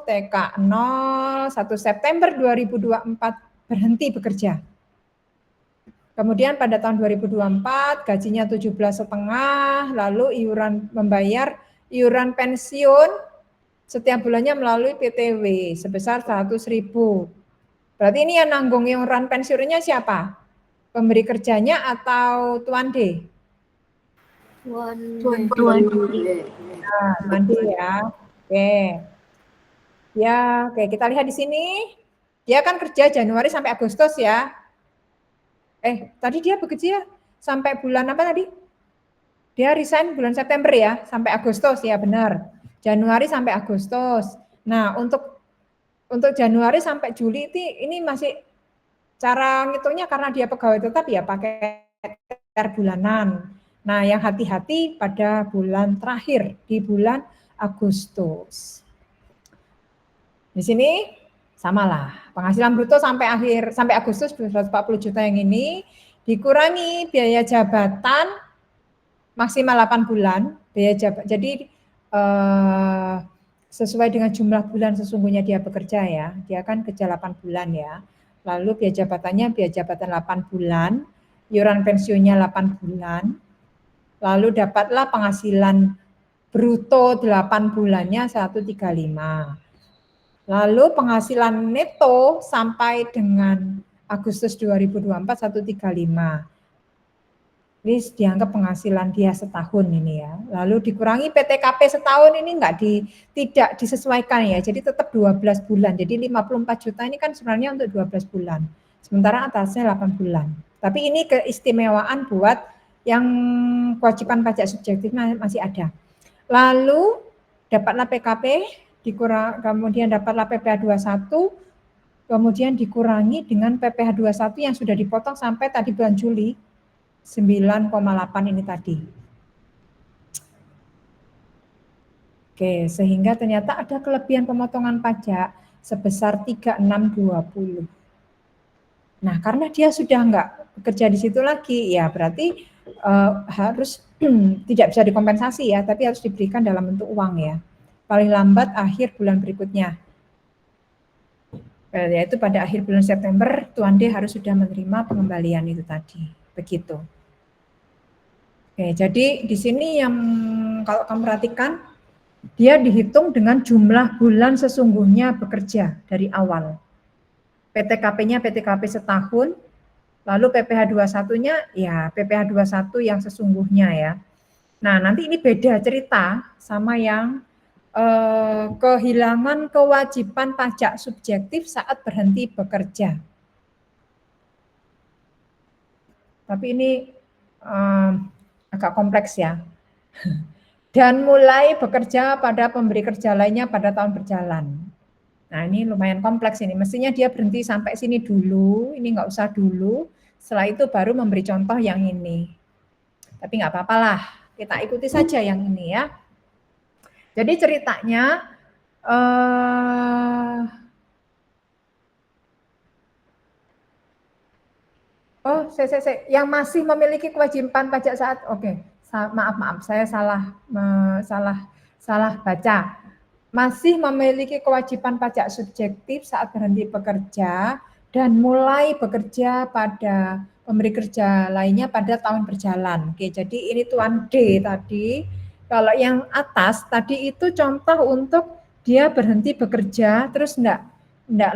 TK 0, 1 September 2024 berhenti bekerja. Kemudian pada tahun 2024 gajinya 17,5, lalu membayar iuran pensiun setiap bulannya melalui PTW sebesar 100.000. Berarti ini yang nanggung iuran pensiunnya siapa? Pemberi kerjanya atau Tuan D? Tuan Tuan Nah, Tuan D ya. Oke. Ya, oke, kita lihat di sini. Dia kan kerja Januari sampai Agustus ya. Tadi dia bekerja sampai bulan apa tadi? Dia resign bulan September ya, sampai Agustus ya, benar. Januari sampai Agustus. Nah, untuk Januari sampai Juli ini masih cara ngitungnya karena dia pegawai tetap ya pakai TR bulanan. Nah, yang hati-hati pada bulan terakhir di bulan Agustus. Di sini samalah, penghasilan bruto sampai Agustus 240 juta yang ini dikurangi biaya jabatan maksimal 8 bulan, biaya jabatan. Jadi sesuai dengan jumlah bulan sesungguhnya dia bekerja ya. Dia kan kerja 8 bulan ya. Lalu biaya jabatannya biaya jabatan 8 bulan, iuran pensiunnya 8 bulan. Lalu dapatlah penghasilan bruto 8 bulannya 135. Lalu penghasilan neto sampai dengan Agustus 2024 135. Ini dianggap penghasilan dia setahun ini ya. Lalu dikurangi PTKP setahun ini tidak disesuaikan ya. Jadi tetap 12 bulan. Jadi 54 juta ini kan sebenarnya untuk 12 bulan. Sementara atasnya 8 bulan. Tapi ini keistimewaan buat yang kewajiban pajak subjektif masih ada. Lalu dapatlah PKP, kemudian dapatlah PPh 21, kemudian dikurangi dengan PPh 21 yang sudah dipotong sampai tadi bulan Juli 9,8 ini tadi. Oke, sehingga ternyata ada kelebihan pemotongan pajak sebesar 3620. Nah, karena dia sudah enggak bekerja di situ lagi, ya berarti harus tidak bisa dikompensasi ya, tapi harus diberikan dalam bentuk uang ya. Paling lambat akhir bulan berikutnya. Yaitu pada akhir bulan September, Tuan D harus sudah menerima pengembalian itu tadi. Begitu. Oke, jadi di sini yang kalau kamu perhatikan, dia dihitung dengan jumlah bulan sesungguhnya bekerja dari awal. PTKP-nya PTKP setahun, lalu PPh 21-nya ya PPh 21 yang sesungguhnya ya. Nah, nanti ini beda cerita sama yang kehilangan kewajiban pajak subjektif saat berhenti bekerja. Tapi ini agak kompleks ya. Dan mulai bekerja pada pemberi kerja lainnya pada tahun berjalan. Nah, ini lumayan kompleks ini. Mestinya dia berhenti sampai sini dulu, ini nggak usah dulu. Setelah itu baru memberi contoh yang ini. Tapi nggak apa-apa lah, kita ikuti saja yang ini ya. Jadi ceritanya yang masih memiliki kewajiban pajak saat maaf saya salah baca. Masih memiliki kewajiban pajak subjektif saat berhenti bekerja dan mulai bekerja pada pemberi kerja lainnya pada tahun berjalan. Oke, jadi ini Tuan D tadi. Kalau yang atas tadi itu contoh untuk dia berhenti bekerja terus enggak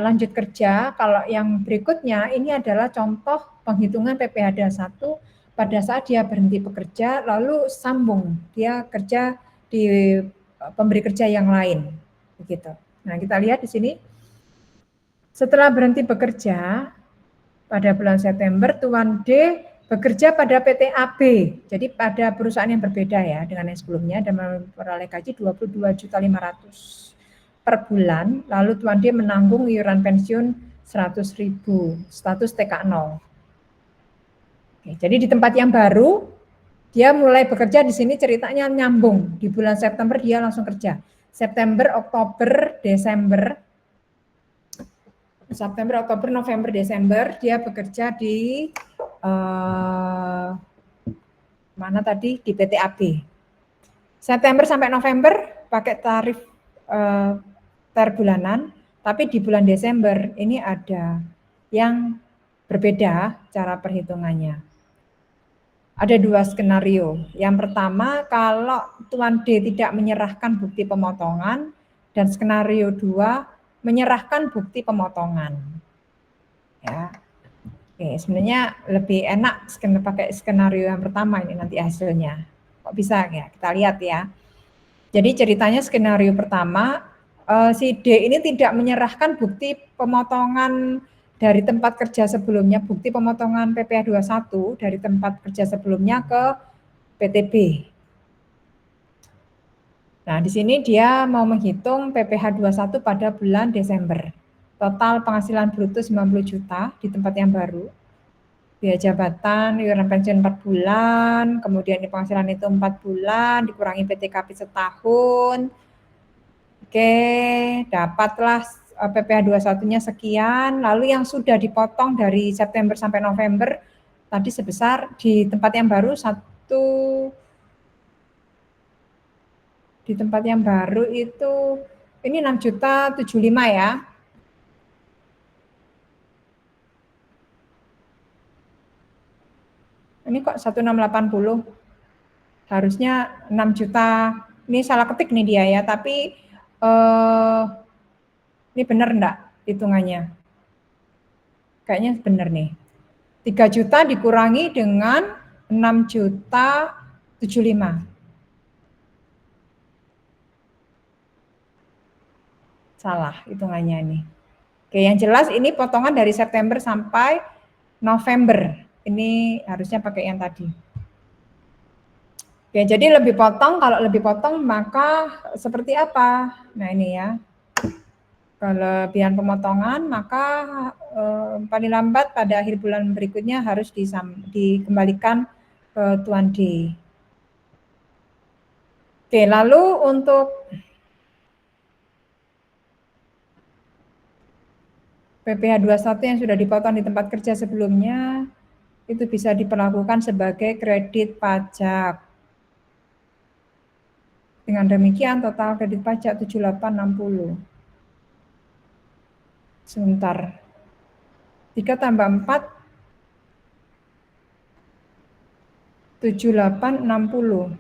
lanjut kerja. Kalau yang berikutnya ini adalah contoh penghitungan PPh 21 pada saat dia berhenti bekerja lalu sambung dia kerja di pemberi kerja yang lain begitu. Nah, kita lihat di sini setelah berhenti bekerja pada bulan September Tuan D bekerja pada PT AB, jadi pada perusahaan yang berbeda ya dengan yang sebelumnya dan memperoleh gaji 22.500.000 per bulan, lalu Tuan D menanggung iuran pensiun 100.000, status TK0. Oke, jadi di tempat yang baru, dia mulai bekerja di sini ceritanya nyambung, di bulan September dia langsung kerja. September, Oktober, November, Desember, dia bekerja di mana tadi di PT AB. September sampai November pakai tarif bulanan, tapi di bulan Desember ini ada yang berbeda cara perhitungannya. Ada dua skenario. Yang pertama, kalau Tuan D tidak menyerahkan bukti pemotongan, Dan skenario 2 menyerahkan bukti pemotongan. Ya. Oke, sebenarnya lebih enak pakai skenario yang pertama ini nanti hasilnya. Kok bisa ya? Kita lihat ya. Jadi ceritanya skenario pertama, si D ini tidak menyerahkan bukti pemotongan dari tempat kerja sebelumnya, bukti pemotongan PPh 21 dari tempat kerja sebelumnya ke PTB. Nah, di sini dia mau menghitung PPh 21 pada bulan Desember. Total penghasilan bruto 90 juta di tempat yang baru. Biaya jabatan, iuran pensiun 4 bulan, kemudian penghasilan itu 4 bulan, dikurangi PTKP setahun. Oke, dapatlah PPh 21-nya sekian, lalu yang sudah dipotong dari September sampai November tadi sebesar di tempat yang baru di tempat yang baru itu ini 6.75 ya. Ini kok 1680. Harusnya 6 juta. Ini salah ketik nih dia ya, tapi ini benar enggak hitungannya? Kayaknya benar nih. 3 juta dikurangi dengan 6 juta 75. Salah hitungannya ini. Oke, yang jelas ini potongan dari September sampai November. Ini harusnya pakai yang tadi. Oke, jadi lebih potong, kalau lebih potong maka seperti apa? Nah ini ya. Kelebihan pemotongan maka paling lambat pada akhir bulan berikutnya harus dikembalikan ke Tuan D. Oke, lalu untuk PPh 21 yang sudah dipotong di tempat kerja sebelumnya itu bisa diperlakukan sebagai kredit pajak. Dengan demikian total kredit pajak 7860. Sebentar. 3 tambah 4 7860.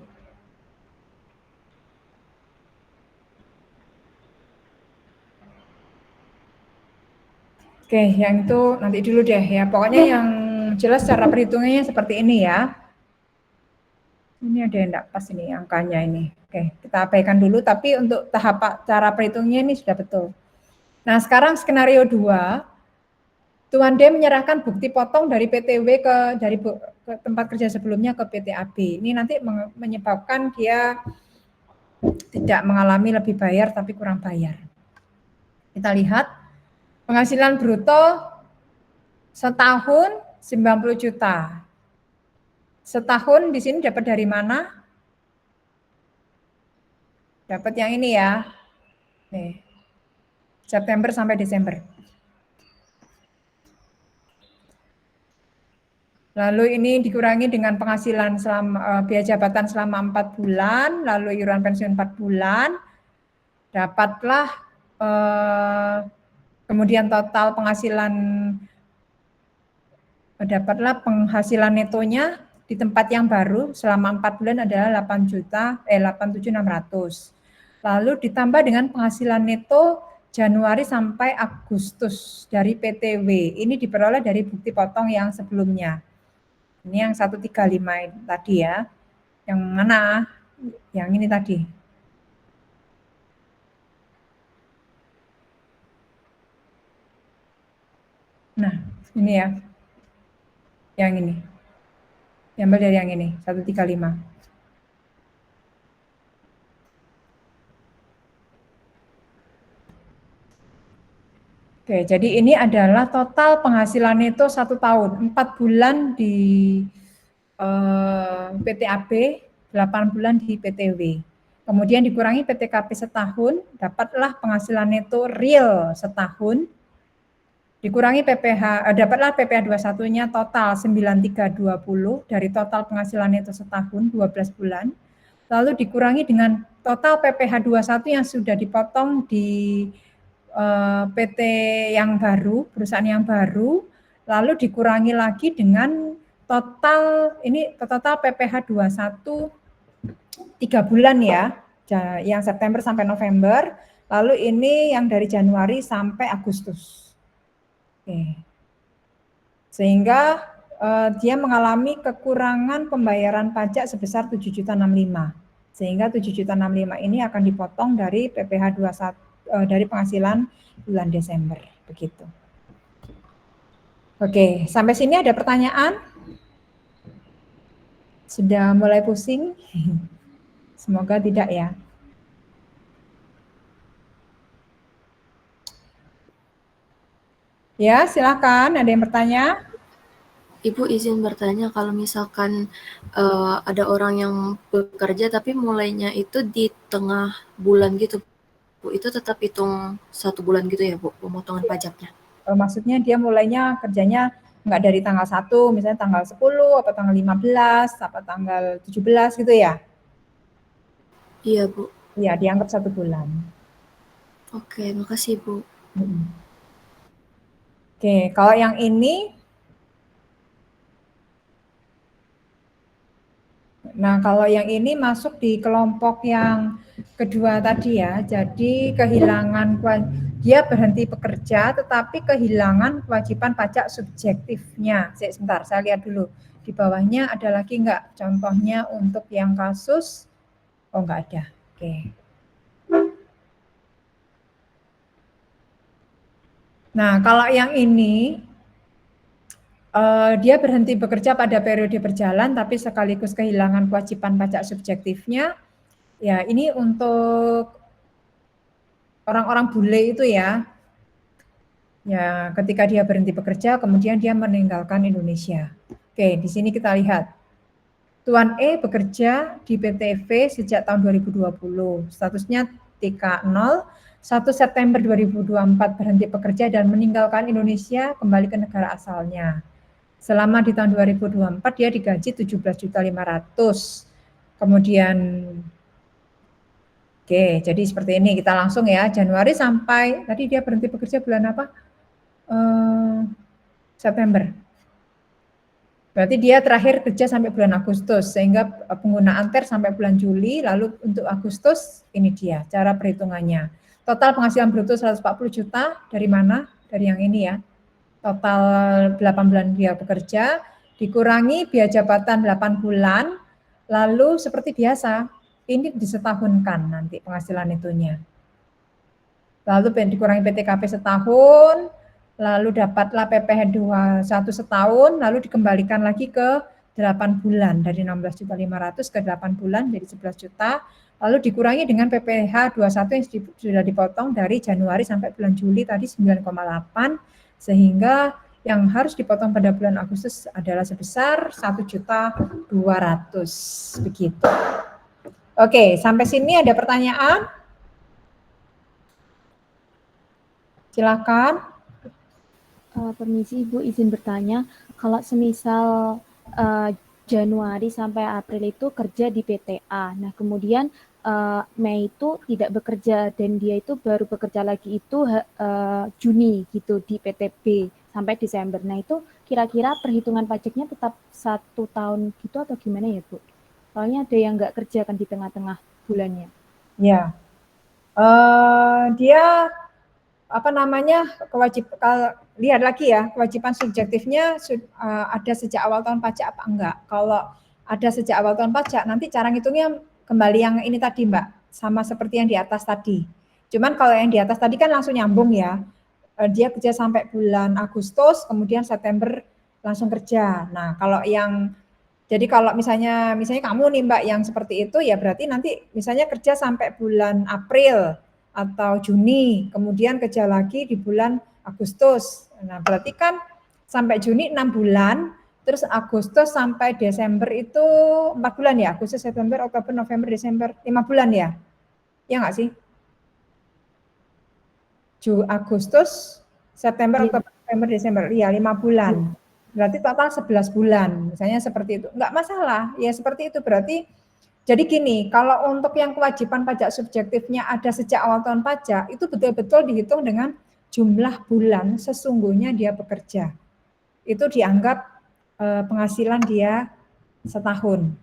Oke, yang itu nanti dulu deh ya. Pokoknya yang jelas cara perhitungannya seperti ini ya. Ini ada yang enggak pas ini angkanya ini. Oke, kita abaikan dulu, tapi untuk tahap cara perhitungnya ini sudah betul. Nah, sekarang skenario 2, Tuan D menyerahkan bukti potong dari PTW ke tempat kerja sebelumnya ke PTAB. Ini nanti menyebabkan dia tidak mengalami lebih bayar tapi kurang bayar. Kita lihat penghasilan bruto setahun 90 juta. Setahun di sini dapat dari mana? Dapat yang ini ya. Nih. September sampai Desember. Lalu ini dikurangi dengan penghasilan selama biaya jabatan selama 4 bulan, lalu iuran pensiun 4 bulan. Dapatlah kemudian total penghasilan netonya di tempat yang baru selama 4 bulan adalah 87.600. Lalu ditambah dengan penghasilan neto Januari sampai Agustus dari PTW. Ini diperoleh dari bukti potong yang sebelumnya. Ini yang 135 tadi ya. Yang mana? Yang ini tadi. Nah, ini ya. Yang ini. Diambil dari yang ini, 135. Oke, jadi ini adalah total penghasilan neto 1 tahun, 4 bulan di PTAB, 8 bulan di PTW. Kemudian dikurangi PTKP setahun, dapatlah penghasilan neto real setahun, dikurangi dapatlah PPh 21-nya total 9320 dari total penghasilan neto setahun, 12 bulan, lalu dikurangi dengan total PPh 21 yang sudah dipotong di PT yang baru, perusahaan yang baru, lalu dikurangi lagi dengan total PPh 21 3 bulan ya, yang September sampai November, Lalu ini yang dari Januari sampai Agustus. Oke. Sehingga dia mengalami kekurangan pembayaran pajak sebesar 7.065.000. Sehingga 7.065.000 ini akan dipotong dari PPh 21 dari penghasilan bulan Desember, begitu. Oke, sampai sini ada pertanyaan? Sudah mulai pusing? Semoga tidak ya. Ya, silakan. Ada yang bertanya? Ibu izin bertanya, kalau misalkan ada orang yang bekerja tapi mulainya itu di tengah bulan gitu, Bu, itu tetap hitung 1 bulan gitu ya, Bu, pemotongan pajaknya? Maksudnya dia mulainya kerjanya nggak dari tanggal 1, misalnya tanggal 10, apa tanggal 15, apa tanggal 17 gitu ya? Iya, Bu. Iya, dianggap 1 bulan. Oke, makasih, Bu. Oke, kalau yang ini, nah kalau yang ini masuk di kelompok yang kedua tadi ya, jadi kehilangan, dia berhenti bekerja tetapi kehilangan kewajiban pajak subjektifnya. Sebentar, saya lihat dulu. Di bawahnya ada lagi enggak contohnya untuk yang kasus? Oh, enggak ada. Oke. Nah, kalau yang ini, dia berhenti bekerja pada periode berjalan tapi sekaligus kehilangan kewajiban pajak subjektifnya. Ya, ini untuk orang-orang bule itu ya. Ya, ketika dia berhenti bekerja, kemudian dia meninggalkan Indonesia. Oke, di sini kita lihat. Tuan E bekerja di PT V sejak tahun 2020. Statusnya TK0, 1 September 2024 berhenti bekerja dan meninggalkan Indonesia kembali ke negara asalnya. Selama di tahun 2024 dia digaji 17.500.000. Kemudian oke, jadi seperti ini kita langsung ya, Januari sampai tadi dia berhenti bekerja bulan apa? September. Berarti dia terakhir kerja sampai bulan Agustus, sehingga penggunaan TER sampai bulan Juli, lalu untuk Agustus ini dia cara perhitungannya. Total penghasilan bruto 140 juta dari mana? Dari yang ini ya. Total 8 bulan dia bekerja, dikurangi biaya jabatan 8 bulan, lalu seperti biasa, ini disetahunkan nanti penghasilan itunya. Lalu dikurangi PTKP setahun, lalu dapatlah PPh 21 setahun, lalu dikembalikan lagi ke 8 bulan, dari 16.500.000 ke 8 bulan jadi 11 juta, lalu dikurangi dengan PPh 21 yang sudah dipotong dari Januari sampai bulan Juli tadi 9,8, sehingga yang harus dipotong pada bulan Agustus adalah sebesar 1.200.000 begitu. Oke, sampai sini ada pertanyaan? Silakan. Permisi Ibu, izin bertanya, kalau semisal Januari sampai April itu kerja di PTA, nah kemudian Mei itu tidak bekerja dan dia itu baru bekerja lagi itu Juni gitu di PT B sampai Desember. Nah itu kira-kira perhitungan pajaknya tetap 1 tahun gitu atau gimana ya Bu? Soalnya ada yang nggak kerja kan di tengah-tengah bulannya. Ya, dia apa namanya lihat lagi ya kewajiban subjektifnya ada sejak awal tahun pajak apa enggak. Kalau ada sejak awal tahun pajak, nanti cara ngitungnya kembali yang ini tadi Mbak, sama seperti yang di atas tadi. Cuman kalau yang di atas tadi kan langsung nyambung ya, dia kerja sampai bulan Agustus, kemudian September langsung kerja. Nah kalau yang jadi kalau misalnya kamu nih Mbak yang seperti itu ya berarti nanti misalnya kerja sampai bulan April atau Juni, kemudian kerja lagi di bulan Agustus. Nah, berarti kan sampai Juni 6 bulan, terus Agustus sampai Desember itu 4 bulan ya? Agustus, September, Oktober, November, Desember, 5 bulan ya? Ya nggak sih? Agustus, September, Oktober, November, Desember, iya 5 bulan. Berarti total 11 bulan, misalnya seperti itu. Enggak masalah, ya seperti itu berarti. Jadi gini, kalau untuk yang kewajiban pajak subjektifnya ada sejak awal tahun pajak, itu betul-betul dihitung dengan jumlah bulan sesungguhnya dia bekerja. Itu dianggap penghasilan dia setahun.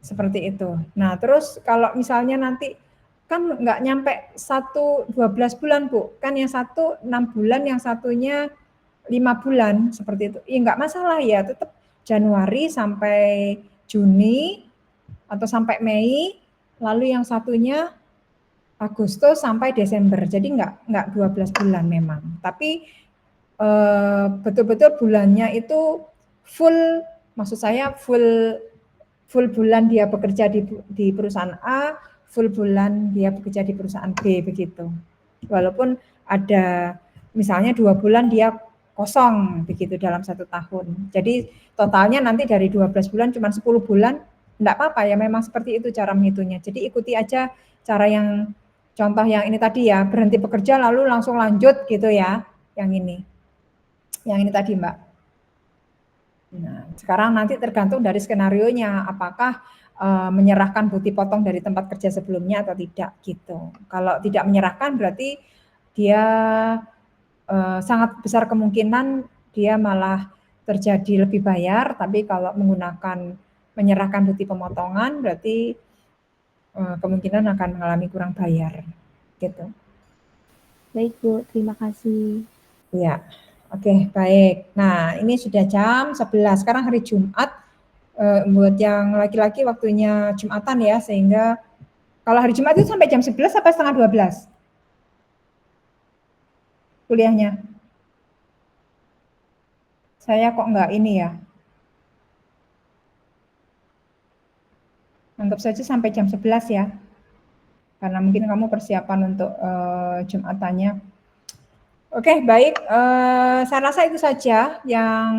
Seperti itu. Nah, terus kalau misalnya nanti kan nggak nyampe 12 bulan, Bu. Kan yang satu 6 bulan, yang satunya 5 bulan, seperti itu. Ya nggak masalah ya, tetap Januari sampai Juni atau sampai Mei, lalu yang satunya Agustus sampai Desember. Jadi nggak 12 bulan memang. Tapi betul-betul bulannya itu full, maksud saya full bulan dia bekerja di perusahaan A, full bulan dia bekerja di perusahaan B, begitu. Walaupun ada misalnya 2 bulan dia kosong begitu dalam 1 tahun. Jadi totalnya nanti dari 12 bulan cuma 10 bulan, enggak apa-apa ya, memang seperti itu cara menghitungnya. Jadi ikuti aja cara yang contoh yang ini tadi ya, berhenti bekerja lalu langsung lanjut gitu ya, yang ini. Yang ini tadi, Mbak. Nah, sekarang nanti tergantung dari skenarionya, apakah menyerahkan bukti potong dari tempat kerja sebelumnya atau tidak gitu. Kalau tidak menyerahkan berarti dia sangat besar kemungkinan dia malah terjadi lebih bayar, tapi kalau menggunakan menyerahkan bukti pemotongan berarti kemungkinan akan mengalami kurang bayar gitu. Baik Bu, terima kasih. Ya, oke, baik. Nah, ini sudah jam 11. Sekarang hari Jumat. Buat yang laki-laki waktunya Jumatan ya, sehingga kalau hari Jumat itu sampai jam 11 apa setengah 12? Kuliahnya. Saya kok enggak ini ya. Anggap saja sampai jam 11 ya. Karena mungkin kamu persiapan untuk Jumatannya. Oke, baik. Saya rasa itu saja yang